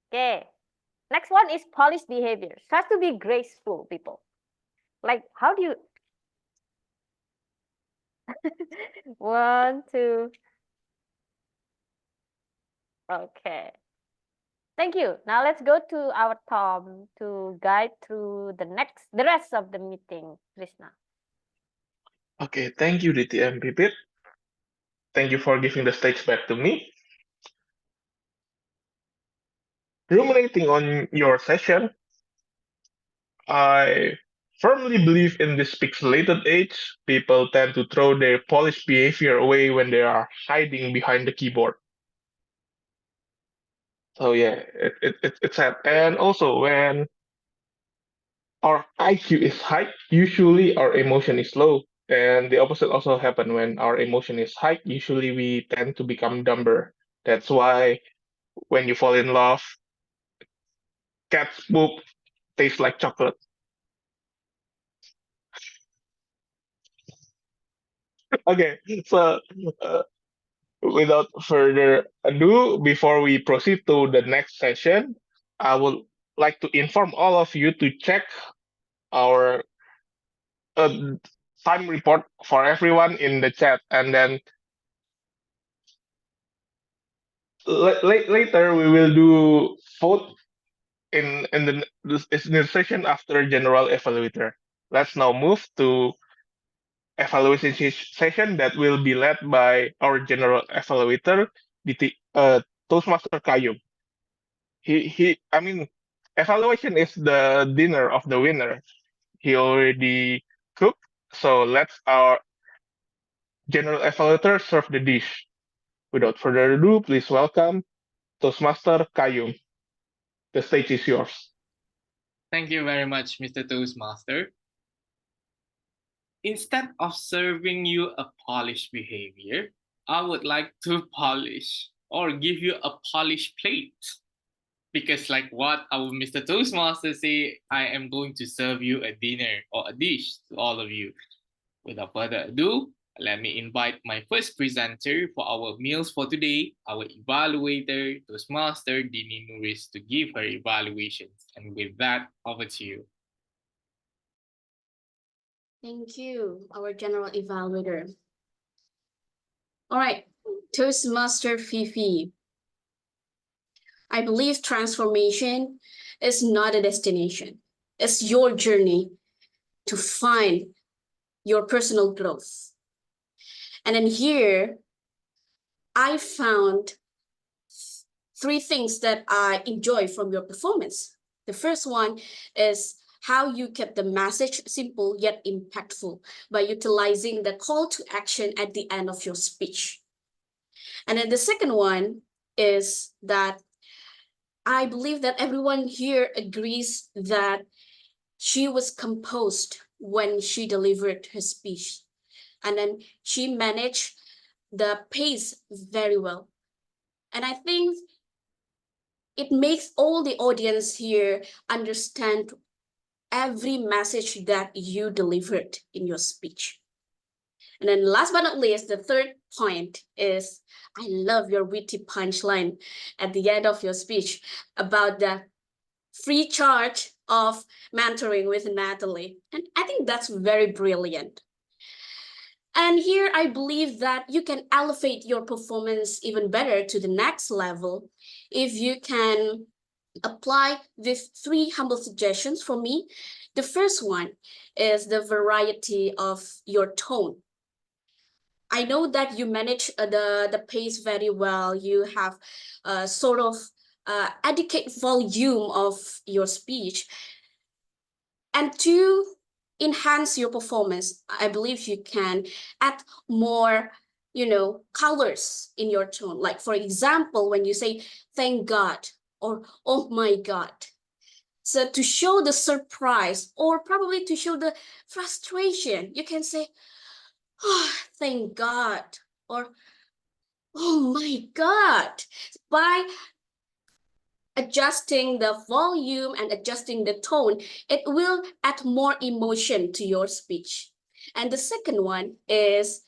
[SPEAKER 2] Okay. Next one is polished behavior. It has to be graceful, people. Like, how do you... 1, 2. Okay. Thank you. Now let's go to our Tom to guide through the rest of the meeting, Krishna.
[SPEAKER 3] Okay, thank you, DT and Pipit. Thank you for giving the stage back to me. Ruminating on your session, I firmly believe in this pixelated age, people tend to throw their polished behavior away when they are hiding behind the keyboard. So yeah, it's sad. And also when our IQ is high, usually our emotion is low. And the opposite also happen when our emotion is high, usually we tend to become dumber. That's why when you fall in love, cat's poop tastes like chocolate. Okay, so without further ado, before we proceed to the next session, I would like to inform all of you to check our time report for everyone in the chat, and then later we will do vote in the session after general evaluator. Let's now move to evaluation session that will be led by our general evaluator, Toastmaster Kayum. I mean, evaluation is the dinner of the winner. He already cooked, so let's our general evaluator serve the dish. Without further ado, please welcome Toastmaster Kayum. The stage is yours.
[SPEAKER 4] Thank you very much, Mr. Toastmaster. Instead of serving you a polished behavior, I would like to polish or give you a polished plate. Because like what our Mr. Toastmaster say, I am going to serve you a dinner or a dish to all of you. Without further ado, let me invite my first presenter for our meals for today, our evaluator, Toastmaster Dini Nuris, to give her evaluations. And with that, over to you.
[SPEAKER 11] Thank you, our general evaluator. All right, Toastmaster Fifi. I believe transformation is not a destination. It's your journey to find your personal growth. And then here, I found three things that I enjoy from your performance. The first one is how you kept the message simple yet impactful by utilizing the call to action at the end of your speech. And then the second one is that I believe that everyone here agrees that she was composed when she delivered her speech. And then she managed the pace very well. And I think it makes all the audience here understand every message that you delivered in your speech. And then last but not least, the third point is I love your witty punchline at the end of your speech about the free charge of mentoring with Natalie. And I think that's very brilliant. And here I believe that you can elevate your performance even better to the next level if you can apply these three humble suggestions for me. The first one is the variety of your tone. I know that you manage the pace very well. You have a sort of adequate volume of your speech. And to enhance your performance, I believe you can add more, colors in your tone. Like, for example, when you say, thank God, or oh my God. So to show the surprise, or probably to show the frustration, you can say, oh, thank God, or oh my God. By adjusting the volume and adjusting the tone, it will add more emotion to your speech. And the second one is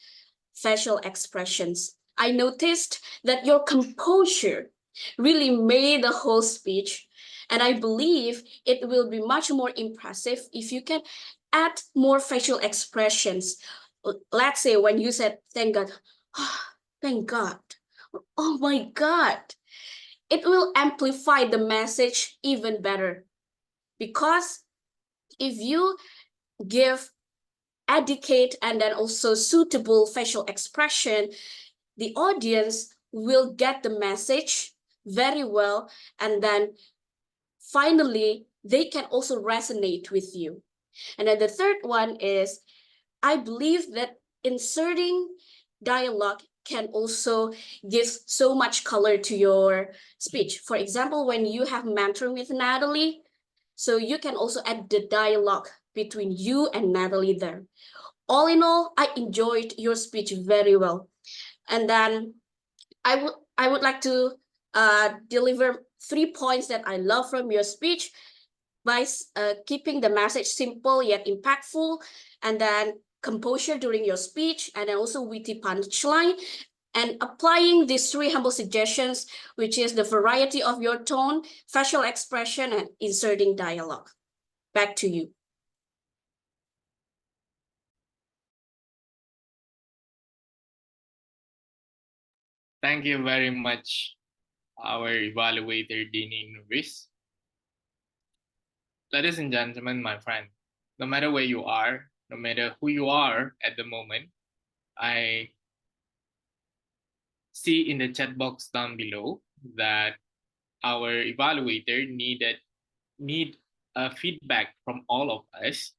[SPEAKER 11] facial expressions. I noticed that your composure really made the whole speech. And I believe it will be much more impressive if you can add more facial expressions. Let's say when you said, thank God, oh, thank God, oh my God. It will amplify the message even better. Because if you give adequate and then also suitable facial expression, the audience will get the message very well. And then finally, they can also resonate with you. And then the third one is, I believe that inserting dialogue can also give so much color to your speech. For example, when you have mentoring with Natalie, so you can also add the dialogue between you and Natalie there. All in all, I enjoyed your speech very well. And then I would like to deliver 3 points that I love from your speech by keeping the message simple yet impactful, and then composure during your speech, and then also witty punchline, and applying these 3 humble suggestions, which is the variety of your tone, facial expression, and inserting dialogue. Back to you.
[SPEAKER 4] Thank you very much, our evaluator, Dini Nuris. Ladies and gentlemen, my friend, no matter where you are, no matter who you are at the moment, I see in the chat box down below that our evaluator need feedback from all of us.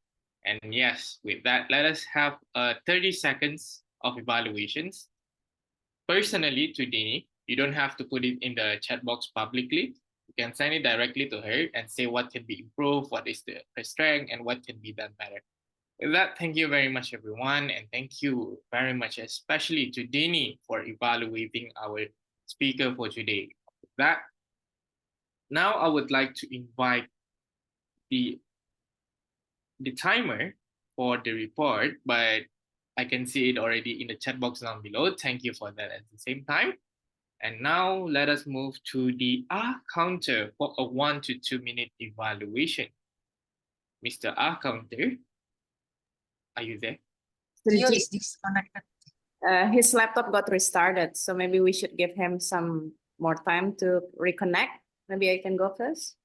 [SPEAKER 4] And yes, with that, let us have 30 seconds of evaluations. Personally, to Dini, you don't have to put it in the chat box publicly. You can send it directly to her and say what can be improved, what is her strength, and what can be done better. With that, thank you very much, everyone. And thank you very much, especially to Dini, for evaluating our speaker for today. With that, now I would like to invite the timer for the report, but I can see it already in the chat box down below. Thank you for that at the same time. And now let us move to the counter for a 1 to 2 minute evaluation. Mr. counter, are you there?
[SPEAKER 1] Video is disconnected.
[SPEAKER 5] His laptop got restarted, so maybe we should give him some more time to reconnect. Maybe I can go first.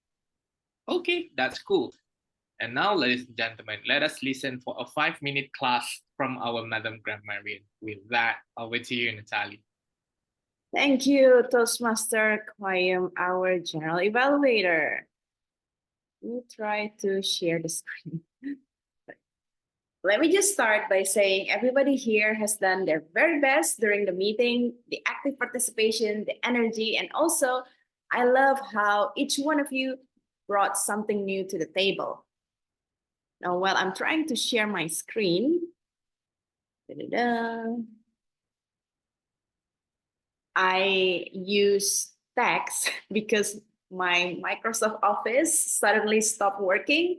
[SPEAKER 4] Okay, that's cool. And now, ladies and gentlemen, let us listen for a 5-minute class from our Madam Grammarian. With that, over to you, Natalie.
[SPEAKER 5] Thank you, Toastmaster Kwayum, our general evaluator. Let me try to share the screen. Let me just start by saying everybody here has done their very best during the meeting, the active participation, the energy, and also I love how each one of you brought something new to the table. Now, while I'm trying to share my screen, I use text because my Microsoft Office suddenly stopped working.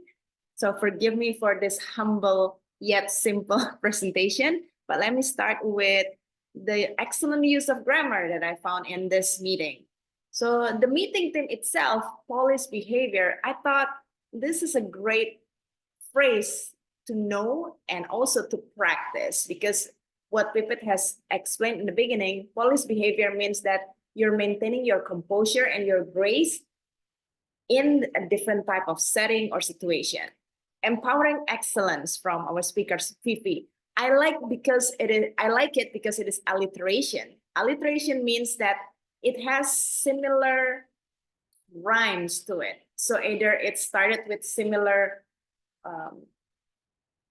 [SPEAKER 5] So forgive me for this humble yet simple presentation, but let me start with the excellent use of grammar that I found in this meeting. So the meeting theme itself, police behavior, I thought this is a great phrase to know and also to practice, because what Pipit has explained in the beginning, police behavior means that you're maintaining your composure and your grace in a different type of setting or situation. Empowering excellence from our speaker, Fifi. I like it because it is alliteration. Alliteration means that it has similar rhymes to it. So either it started with similar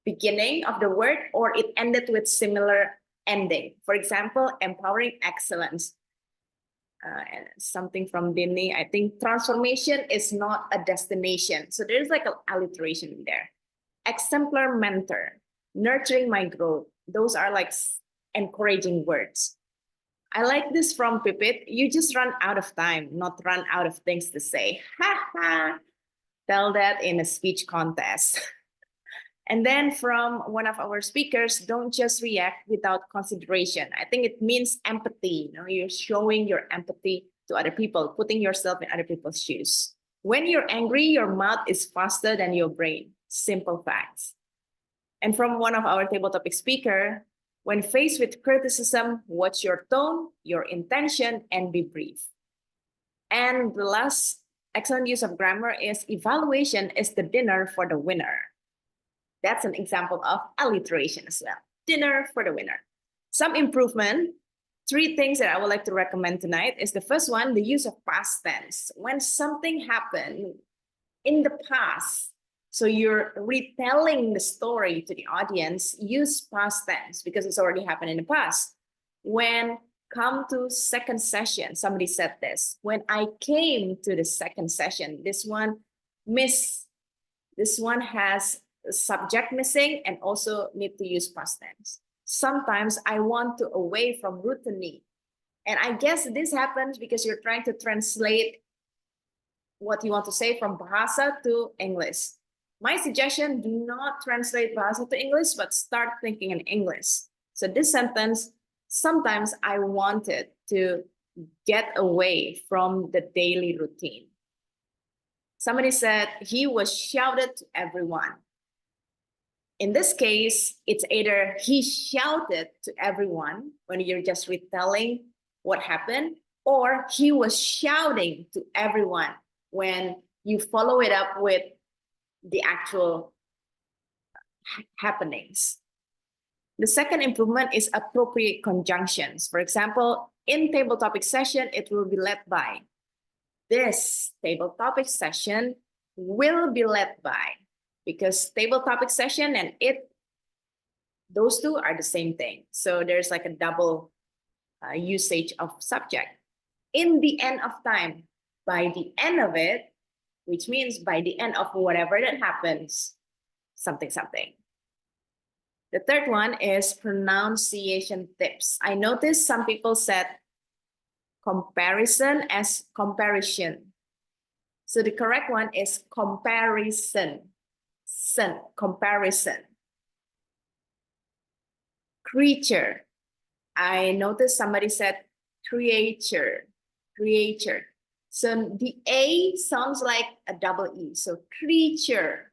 [SPEAKER 5] beginning of the word or it ended with similar ending. For example, empowering excellence. And something from Bhinneka, I think transformation is not a destination. So there's like an alliteration in there. Exemplar mentor, nurturing my growth. Those are like encouraging words. I like this from Pipit. You just run out of time, not run out of things to say. Ha ha. Tell that in a speech contest. And then from one of our speakers, don't just react without consideration. I think it means empathy. You're showing your empathy to other people, putting yourself in other people's shoes. When you're angry, your mouth is faster than your brain. Simple facts. And from one of our table topic speaker, when faced with criticism, watch your tone, your intention, and be brief. And the last excellent use of grammar is evaluation is the dinner for the winner. That's an example of alliteration as well. Dinner for the winner. Some improvement. 3 things that I would like to recommend tonight is the first one, the use of past tense. When something happened in the past, so you're retelling the story to the audience, use past tense because it's already happened in the past. When come to second session, somebody said this. When I came to the second session, this one has subject missing and also need to use past tense. Sometimes I want to away from routine. And I guess this happens because you're trying to translate what you want to say from Bahasa to English. My suggestion, do not translate Bahasa to English, but start thinking in English. So this sentence, sometimes I wanted to get away from the daily routine. Somebody said he was shouted to everyone. In this case, it's either he shouted to everyone when you're just retelling what happened, or he was shouting to everyone when you follow it up with the actual happenings. The second improvement is appropriate conjunctions. For example, in table topic session, it will be led by. This table topic session will be led by, because table topic session and it, those two are the same thing. So there's like a double usage of subject. In the end of time, by the end of it, which means by the end of whatever that happens, something. The third one is pronunciation tips. I noticed some people said comparison as comparison. So the correct one is comparison. Comparison. Creature. I noticed somebody said creature. So the A sounds like a double E. So creature.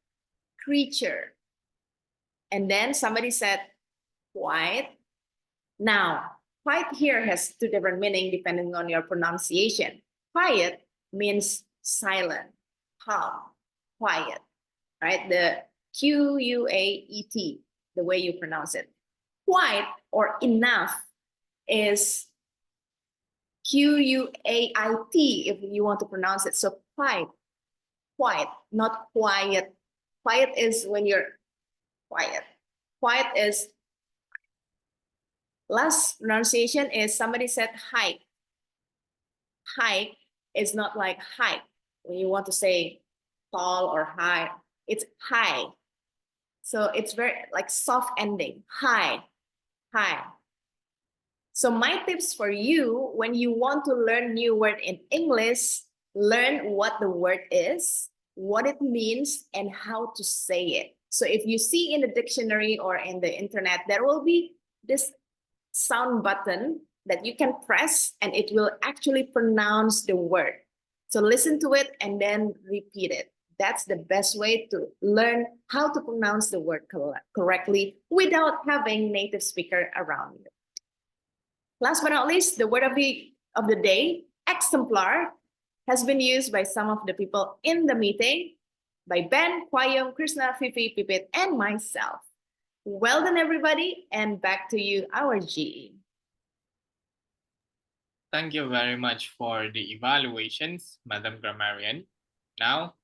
[SPEAKER 5] And then somebody said quiet. Now, quiet here has two different meanings depending on your pronunciation. Quiet means silent, calm, quiet, right? The Q-U-A-E-T, the way you pronounce it. Quiet or enough is Q-U-A-I-T if you want to pronounce it. So quiet, not quiet. Quiet is when you're quiet. Quiet is, last pronunciation is somebody said hike. Hike is not like height. When you want to say tall or high, it's high. So it's very like soft ending, high. So my tips for you, when you want to learn new word in English, learn what the word is, what it means, and how to say it. So if you see in the dictionary or in the internet, there will be this sound button that you can press and it will actually pronounce the word. So listen to it and then repeat it. That's the best way to learn how to pronounce the word correctly without having native speaker around you. Last but not least, the word of the day, exemplar, has been used by some of the people in the meeting, by Ben, Kwayong, Krishna, Fifi, Pipit, and myself. Well done, everybody, and back to you, our GE.
[SPEAKER 4] Thank you very much for the evaluations, Madam Grammarian. Now,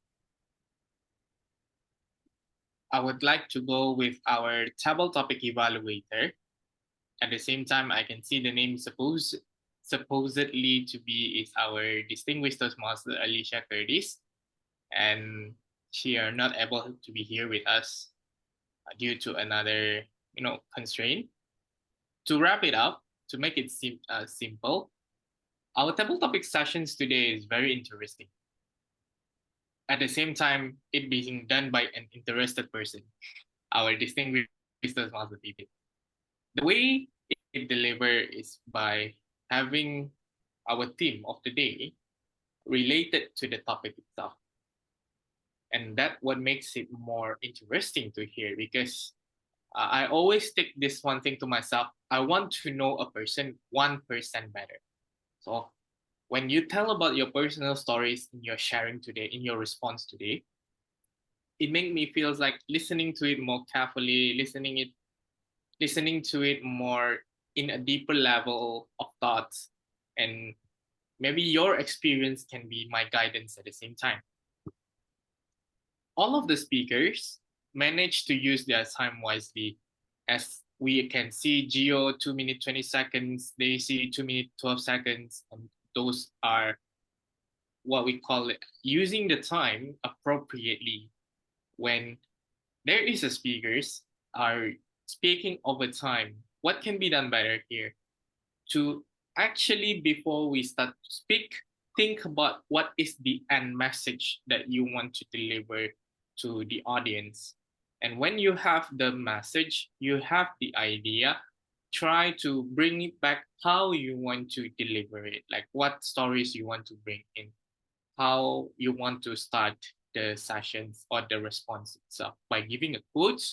[SPEAKER 4] I would like to go with our table topic evaluator. At the same time, I can see the name supposedly to be is our distinguished Toastmaster Alicia Curtis, and she are not able to be here with us due to another constraint. To wrap it up, to make it simple, our table topic sessions today is very interesting. At the same time, it being done by an interested person, our distinguished Toastmaster Pipit. The way it delivers is by having our theme of the day related to the topic itself. And that's what makes it more interesting to hear, because I always take this one thing to myself. I want to know a person 1% better. So when you tell about your personal stories in your sharing today, in your response today, it makes me feel like listening to it more carefully, listening to it more in a deeper level of thoughts, and maybe your experience can be my guidance at the same time. All of the speakers managed to use their time wisely. As we can see, Gio 2 minutes 20 seconds, Daisy 2 minutes 12 seconds, and those are what we call it using the time appropriately. When there is a speakers are speaking over time, what can be done better here? To actually, before we start to speak, think about what is the end message that you want to deliver to the audience. And when you have the message, you have the idea, try to bring it back how you want to deliver it, like what stories you want to bring in, how you want to start the sessions or the response itself by giving a quote.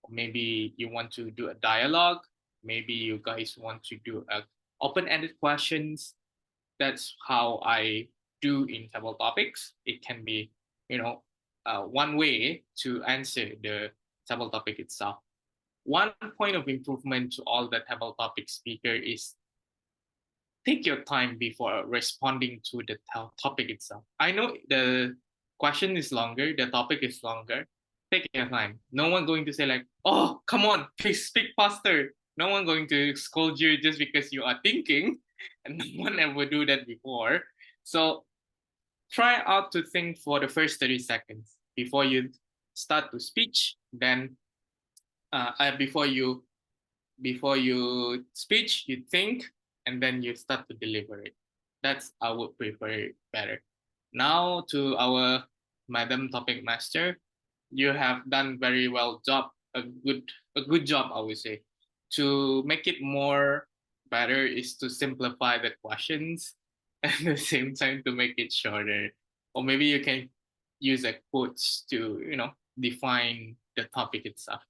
[SPEAKER 4] Maybe you want to do a dialogue. Maybe you guys want to do a open-ended questions. That's how I do in table topics. It can be, one way to answer the table topic itself. One point of improvement to all the table topic speaker is take your time before responding to the topic itself. I know the question is longer, the topic is longer. Take your time. No one going to say like, oh, come on, please speak faster. No one going to scold you just because you are thinking, and no one ever do that before. So try out to think for the first 30 seconds before you start to speech. Then before you speech, you think, and then you start to deliver it. That's I would prefer it better. Now to our Madam Topic Master, you have done very well job, a good job, I would say. To make it more better is to simplify the questions at the same time to make it shorter. Or maybe you can use a quotes to define the topic itself.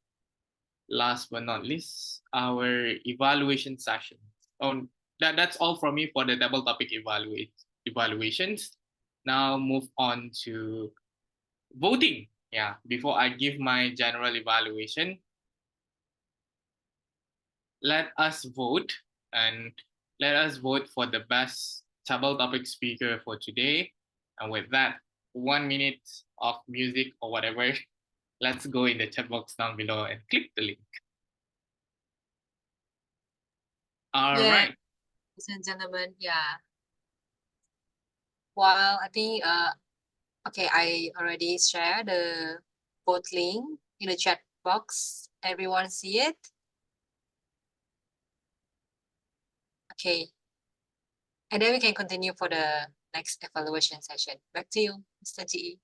[SPEAKER 4] last but not least, our evaluation session. Oh, that's all from me for the double topic evaluations. Now move on to voting. Yeah, before I give my general evaluation, let us vote and let us vote for the best double topic speaker for today. And with that, 1 minute of music or whatever, let's go in the chat box down below and click the link. All
[SPEAKER 1] Yeah.
[SPEAKER 4] right.
[SPEAKER 1] Ladies and gentlemen, yeah. Well, I think okay, I already shared the vote link in the chat box. Everyone see it? Okay. And then we can continue for the next evaluation session. Back to you, Mr. GE.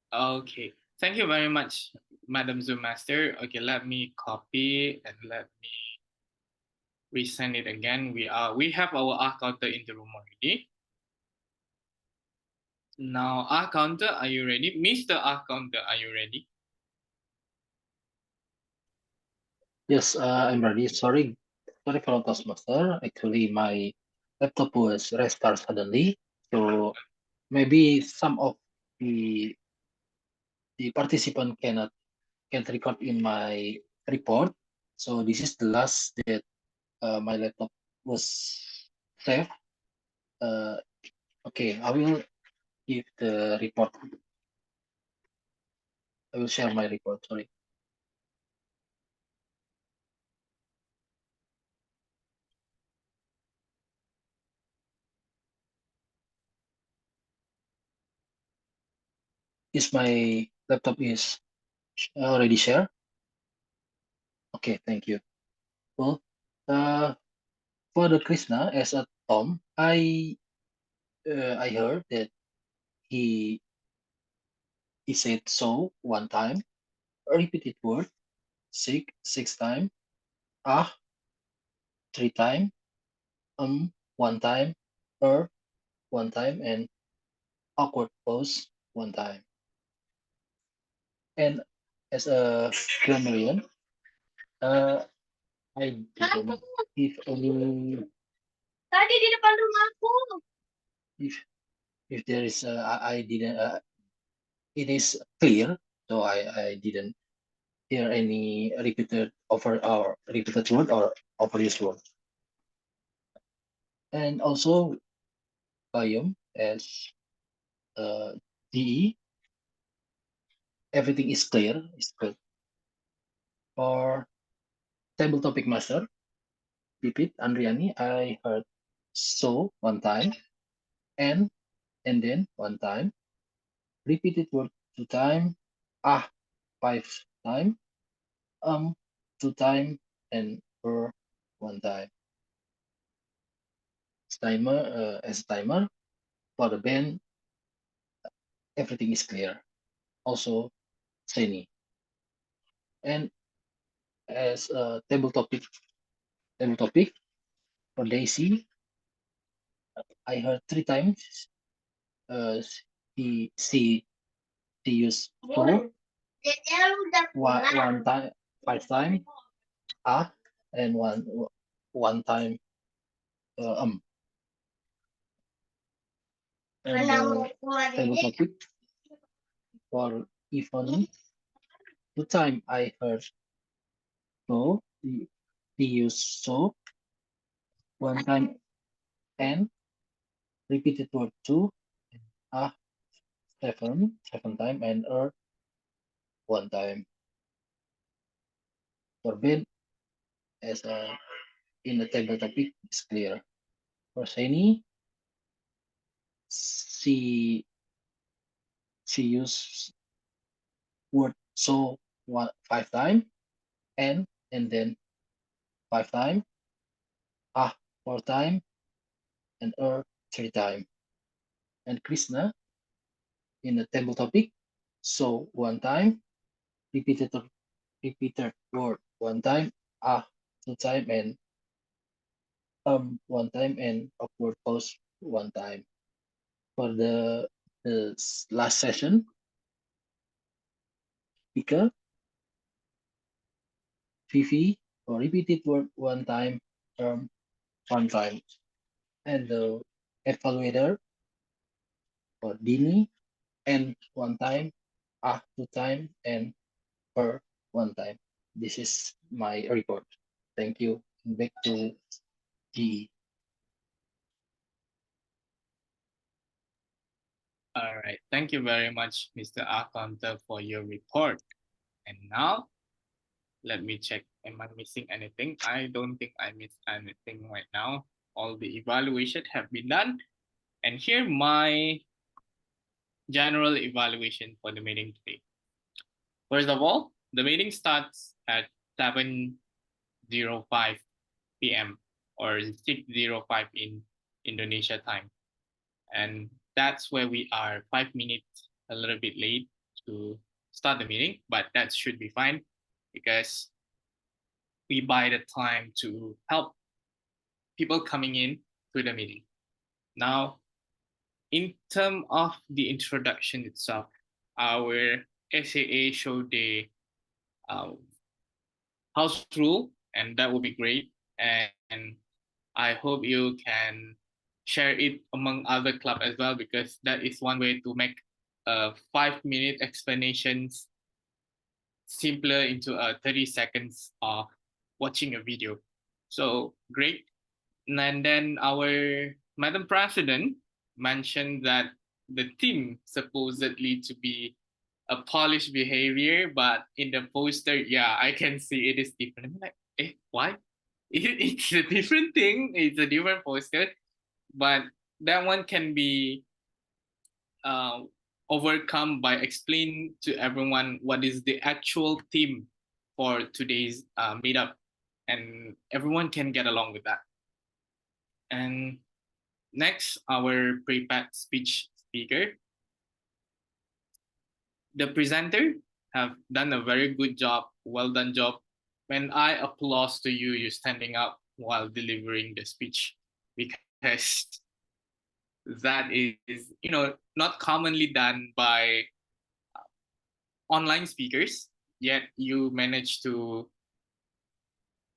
[SPEAKER 4] Okay. Thank you very much, Madam Zoom Master. Okay, let me copy and let me resend it again. We have our R counter in the room already. Now, R counter, are you ready? Mr. R counter, are you ready?
[SPEAKER 6] Yes, I'm ready. Sorry for Toastmaster. Actually, my laptop was restart suddenly, so maybe some of the participant can't record in my report. So this is the last that my laptop was saved. Okay, I will give the report. I will share my report. Sorry. Is my laptop is already shared? Okay, thank you. Well, for the Krishna as a Tom, I heard that he said so one time, a repeated word, six time, ah 3 time, one time, one time, and awkward pause one time. And as a grammarian, I didn't give any.
[SPEAKER 11] Tadi di depan rumahku.
[SPEAKER 6] If there is I didn't it is clear, so I didn't hear any repeated over or repeated word or overused word. And also Bayum as DE, everything is clear, is good. For table topic master, Pipit Andriani, I heard so one time, and then one time, repeated word 2 time, 5 time, 2 time, and one time. Timer as timer for the band, everything is clear. Also Seni. And as a table topic for Daisy, I heard 3 times. She used so one time, 5 time, and one time And table topic for Ifon, 2 time I heard so, he used so, one time and repeated word 2, seven time, and one time. For Ben, as in the table topic, is clear. For Seni, she used word so 5 time, and then 5 time, 4 time, and 3 time. And Krishna, in the table topic, so one time, repeated word one time, 2 time, and one time, and awkward pause one time. For the last session, speaker, Fifi for repeated word one time, term one time. And the evaluator for Dini, and one time, two time, and per one time. This is my report. Thank you. Back to GE.
[SPEAKER 4] All right. Thank you very much, Mr. Akonta, for your report. And now, let me check. Am I missing anything? I don't think I missed anything right now. All the evaluation have been done. And here my general evaluation for the meeting today. First of all, the meeting starts at 7:05 p.m. or 6:05 in Indonesia time. And that's where we are 5 minutes a little bit late to start the meeting, but that should be fine because we buy the time to help people coming in to the meeting. Now, in terms of the introduction itself, our SAA showed the house rule, and that would be great. And I hope you can share it among other club as well, because that is one way to make 5-minute explanations simpler into 30 seconds of watching a video. So great. And then our Madam President mentioned that the theme supposedly to be a polished behavior, but in the poster, yeah, I can see it is different. I'm like, why? It's a different thing. It's a different poster, but that one can be overcome by explaining to everyone what is the actual theme for today's meetup, and everyone can get along with that. And next, our prepared speech speaker. The presenter have done a very good job, well done job. When I applause to you, you're standing up while delivering the speech, because that is, not commonly done by online speakers, yet you manage to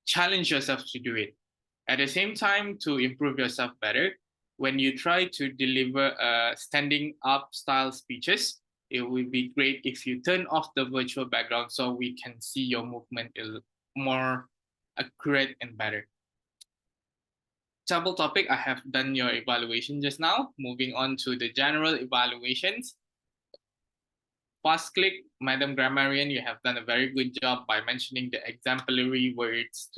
[SPEAKER 4] challenge yourself to do it. At the same time, to improve yourself better, when you try to deliver standing up style speeches, it would be great if you turn off the virtual background so we can see your movement is more accurate and better. Sample topic, I have done your evaluation just now. Moving on to the general evaluations. Fast click, Madam Grammarian, you have done a very good job by mentioning the exemplary words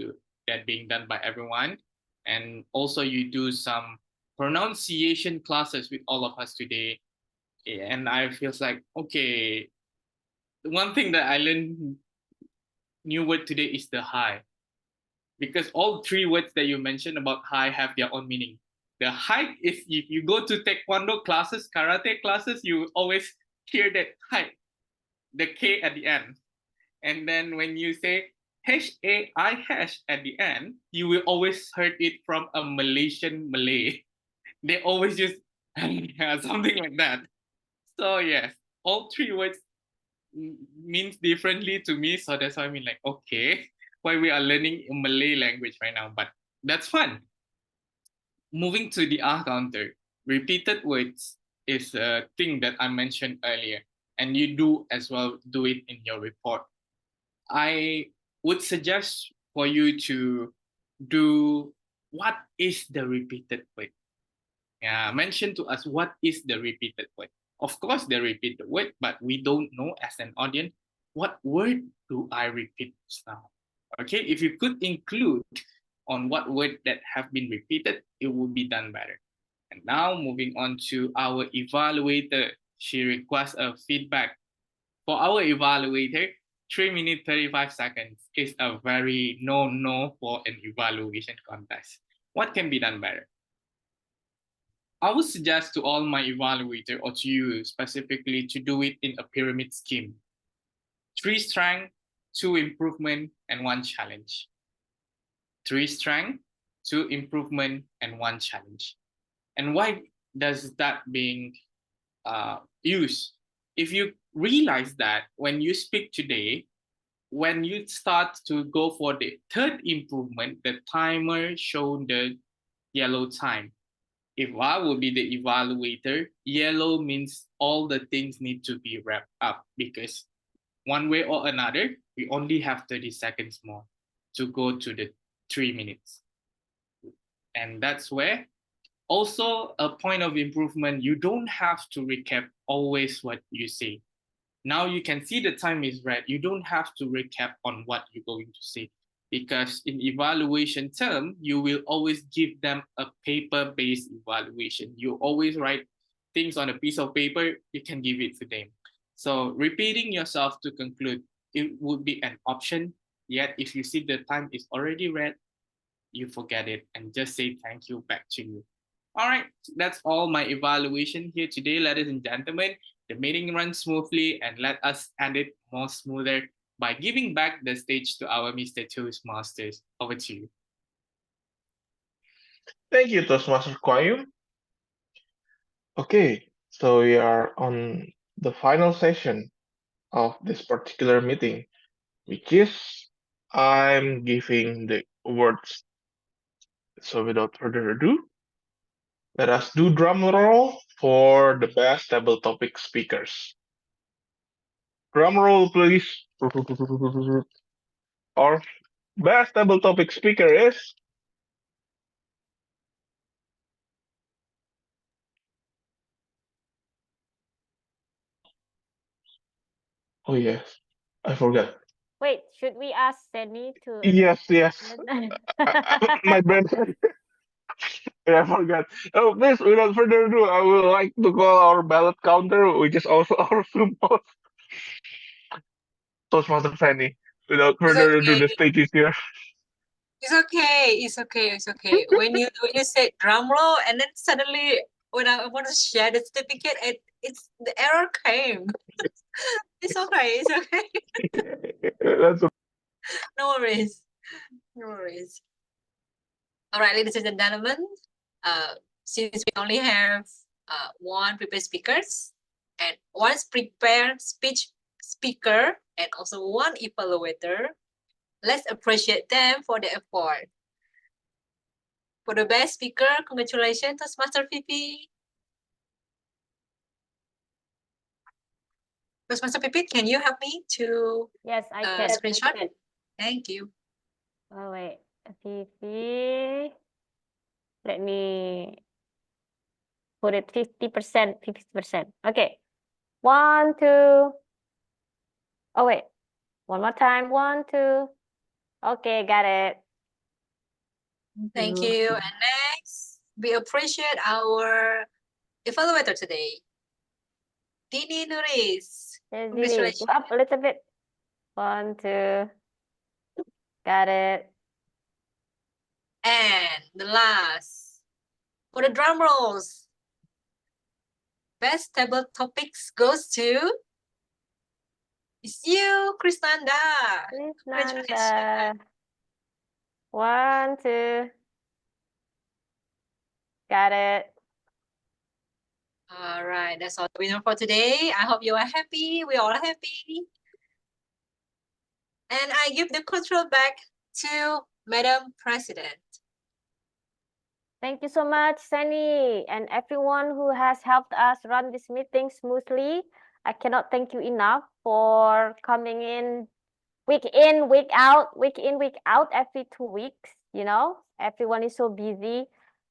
[SPEAKER 4] that being done by everyone. And also you do some pronunciation classes with all of us today. And I feels like, okay, one thing that I learned new word today is the hi. Because all 3 words that you mentioned about hi have their own meaning. The hi is, if you go to taekwondo classes, karate classes, you always hear that hi, the K at the end. And then when you say HAI hash at the end, you will always heard it from a Malaysian Malay. They always use something like that. So yes, all 3 words means differently to me. So that's why I mean, like, okay, why we are learning Malay language right now, but that's fun. Moving to the R counter, repeated words is a thing that I mentioned earlier, and you do as well do it in your report. I would suggest for you to do what is the repeated word. Mention to us what is the repeated word. Of course, they repeat the word, but we don't know as an audience, what word do I repeat now? Okay, if you could include on what word that have been repeated, it would be done better. And now moving on to our evaluator. She requests a feedback. For our evaluator, 3 minutes 35 seconds is a very no for an evaluation contest. What can be done better? I would suggest to all my evaluator, or to you specifically, to do it in a pyramid scheme. 3 strength, 2 improvement, and 1 challenge. 3 strength, 2 improvement, and 1 challenge. And why does that being used? If you realize that when you speak today, when you start to go for the third improvement, the timer shows the yellow time. If I will be the evaluator, yellow means all the things need to be wrapped up, because one way or another, we only have 30 seconds more to go to the 3 minutes. And that's where also a point of improvement, you don't have to recap always what you say. Now you can see the time is red. You don't have to recap on what you're going to say, because in evaluation term, you will always give them a paper-based evaluation. You always write things on a piece of paper, you can give it to them. So repeating yourself to conclude, it would be an option. Yet if you see the time is already red, you forget it and just say thank you back to you. All right, that's all my evaluation here today, ladies and gentlemen. The meeting runs smoothly, and let us end it more smoother by giving back the stage to our Mr. Toastmasters. Over to you.
[SPEAKER 3] Thank you, Toastmaster Kwayum. Okay, so we are on the final session of this particular meeting, which is I'm giving the awards. So without further ado, let us do drum roll for the best table topic speakers. Drum roll, please. Our best table topic speaker is oh yes, I forgot.
[SPEAKER 2] Wait, should we ask Seni to
[SPEAKER 3] Yes, my brain. I forgot. Oh, please, without further ado, I would like to call our ballot counter, which is also our super Toastmaster Fanny. Without
[SPEAKER 1] It's
[SPEAKER 3] further ado,
[SPEAKER 1] okay.
[SPEAKER 3] the stage is here.
[SPEAKER 1] It's okay. It's okay. It's okay. When you say drum roll, and then suddenly when I want to share the certificate, it's the error came. It's okay. It's okay.
[SPEAKER 3] That's
[SPEAKER 1] No worries. No worries. All right, ladies and gentlemen. Since we only have one prepared speakers and one prepared speech speaker and also one evaluator, let's appreciate them for the effort. For the best speaker, congratulations, Toastmaster Pipi. Toastmaster Pipi, can you help me to
[SPEAKER 2] Yes, I can.
[SPEAKER 1] screenshot? Thank you.
[SPEAKER 2] Oh, wait. Fifi. Let me put it 50%, 50%. Okay. 1, 2. Oh, wait. One more time. 1, 2. Okay, got it.
[SPEAKER 1] Thank you. And next, we appreciate our evaluator today, Dini Nuris.
[SPEAKER 2] Dini,
[SPEAKER 1] Congratulations.
[SPEAKER 2] go up a little bit. 1, 2. Got it.
[SPEAKER 1] And the last, for the drum rolls, best table topics goes to it's you, Krisnanda.
[SPEAKER 2] Nanda. 1, 2. Got it.
[SPEAKER 1] All right, that's all the winner for today. I hope you are happy. We all are happy. And I give the control back to Madam President.
[SPEAKER 2] Thank you so much, Seni, and everyone who has helped us run this meeting smoothly. I cannot thank you enough for coming in, week out every 2 weeks. You know, everyone is so busy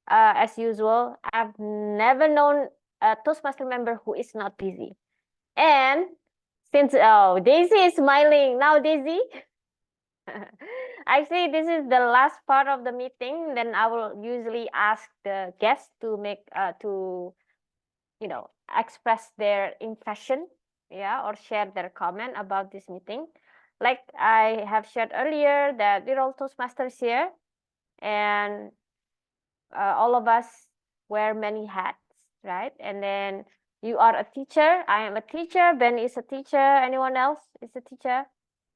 [SPEAKER 2] as usual. I've never known a Toastmaster member who is not busy. And since, oh, Daisy is smiling. Now, Daisy. Actually, this is the last part of the meeting. Then I will usually ask the guests to make express their impression, or share their comment about this meeting. Like I have shared earlier that we're all Toastmasters here, and all of us wear many hats, right? And then you are a teacher. I am a teacher. Ben is a teacher. Anyone else is a teacher?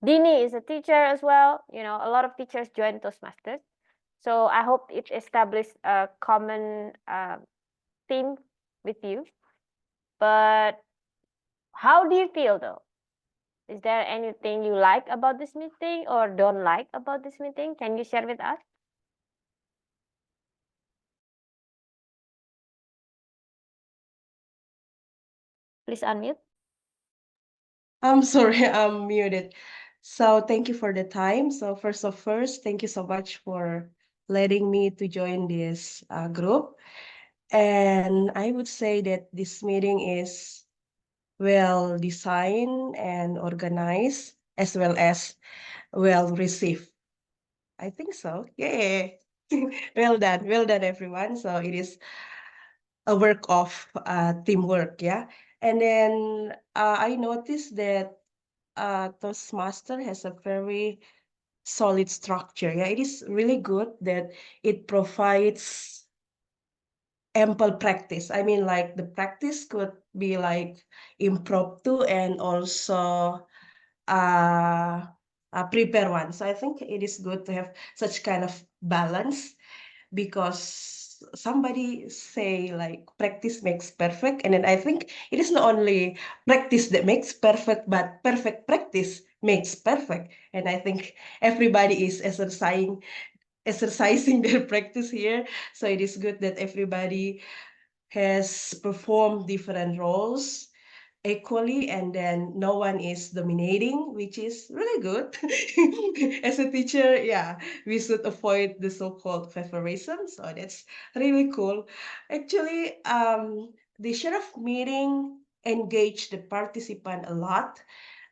[SPEAKER 2] Dini is a teacher as well. You know, a lot of teachers join Toastmasters. So I hope it established a common theme with you. But how do you feel though? Is there anything you like about this meeting or don't like about this meeting? Can you share with us? Please unmute.
[SPEAKER 9] I'm sorry, I'm muted. So thank you for the time. So first, thank you so much for letting me to join this group. And I would say that this meeting is well designed and organized as well as well received. I think so. Yeah. Well done, everyone. So it is a work of teamwork, yeah. And then I noticed that Toastmaster has a very solid structure. Yeah, it is really good that it provides ample practice. I mean, like the practice could be like impromptu and also uh, prepare one. So I think it is good to have such kind of balance because somebody say like practice makes perfect, and then I think it is not only practice that makes perfect, but perfect practice makes perfect. And I think everybody is exercising their practice here, so it is good that everybody has performed different roles equally, and then no one is dominating, which is really good. As a teacher, yeah, we should avoid the so-called favorism. So that's really cool. Actually, the sheriff meeting engaged the participant a lot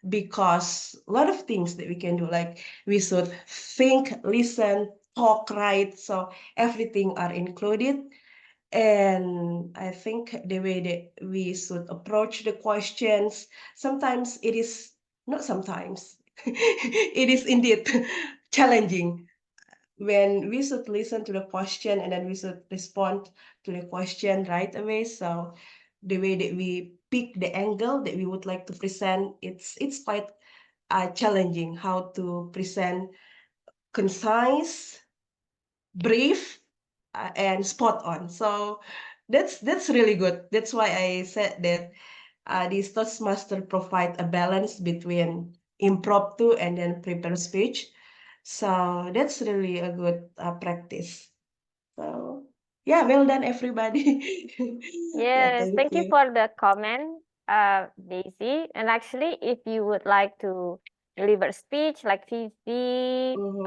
[SPEAKER 9] because a lot of things that we can do, like we should think, listen, talk, right? So everything are included. And I think the way that we should approach the questions, sometimes it is not sometimes, it is indeed challenging when we should listen to the question and then we should respond to the question right away. So the way that we pick the angle that we would like to present, it's quite challenging how to present concise, brief, and spot on. So that's really good. That's why I said that these Toastmaster provide a balance between impromptu and then prepared speech. So that's really a good practice. So yeah, well done everybody. Yeah,
[SPEAKER 2] Yes, thank you for the comment, Daisy. And actually, if you would like to deliver a speech like Vivi,
[SPEAKER 9] Mhm.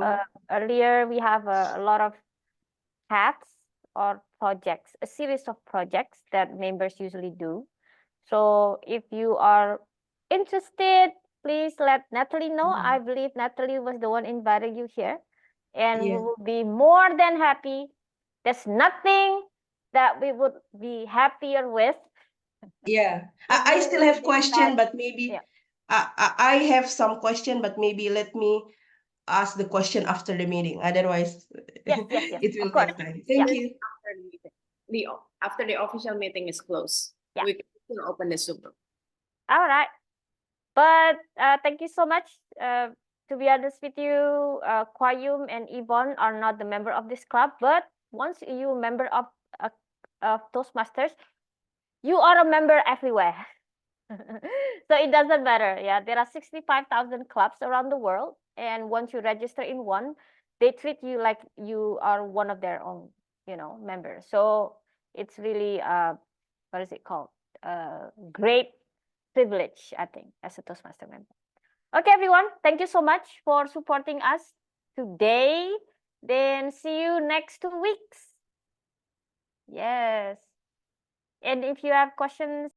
[SPEAKER 2] earlier we have a lot of hacks or projects, a series of projects that members usually do. So if you are interested, please let Natalie know. I believe Natalie was the one inviting you here, and we
[SPEAKER 9] Yeah.
[SPEAKER 2] will be more than happy. There's nothing that we would be happier with.
[SPEAKER 9] Yeah,
[SPEAKER 2] If
[SPEAKER 9] I
[SPEAKER 2] you
[SPEAKER 9] still
[SPEAKER 2] would
[SPEAKER 9] have question,
[SPEAKER 2] decide,
[SPEAKER 9] but maybe
[SPEAKER 2] yeah,
[SPEAKER 9] I have some question, but maybe let me ask the question after the meeting. Otherwise,
[SPEAKER 2] yes,
[SPEAKER 9] it
[SPEAKER 2] of
[SPEAKER 9] will
[SPEAKER 2] course.
[SPEAKER 9] take time.
[SPEAKER 2] Yeah.
[SPEAKER 9] Thank you.
[SPEAKER 5] After the meeting, after the official meeting is closed,
[SPEAKER 2] Yeah.
[SPEAKER 5] we can open the Zoom room.
[SPEAKER 2] All right. But thank you so much. To be honest with you, Kwayum and Yvonne are not the member of this club, but once you member of Toastmasters, you are a member everywhere. So it doesn't matter. Yeah, there are 65,000 clubs around the world, and once you register in one, they treat you like you are one of their own, members. So it's really what is it called? Great privilege, I think, as a Toastmaster member. Okay, everyone, thank you so much for supporting us today. Then see you next 2 weeks. Yes. And if you have questions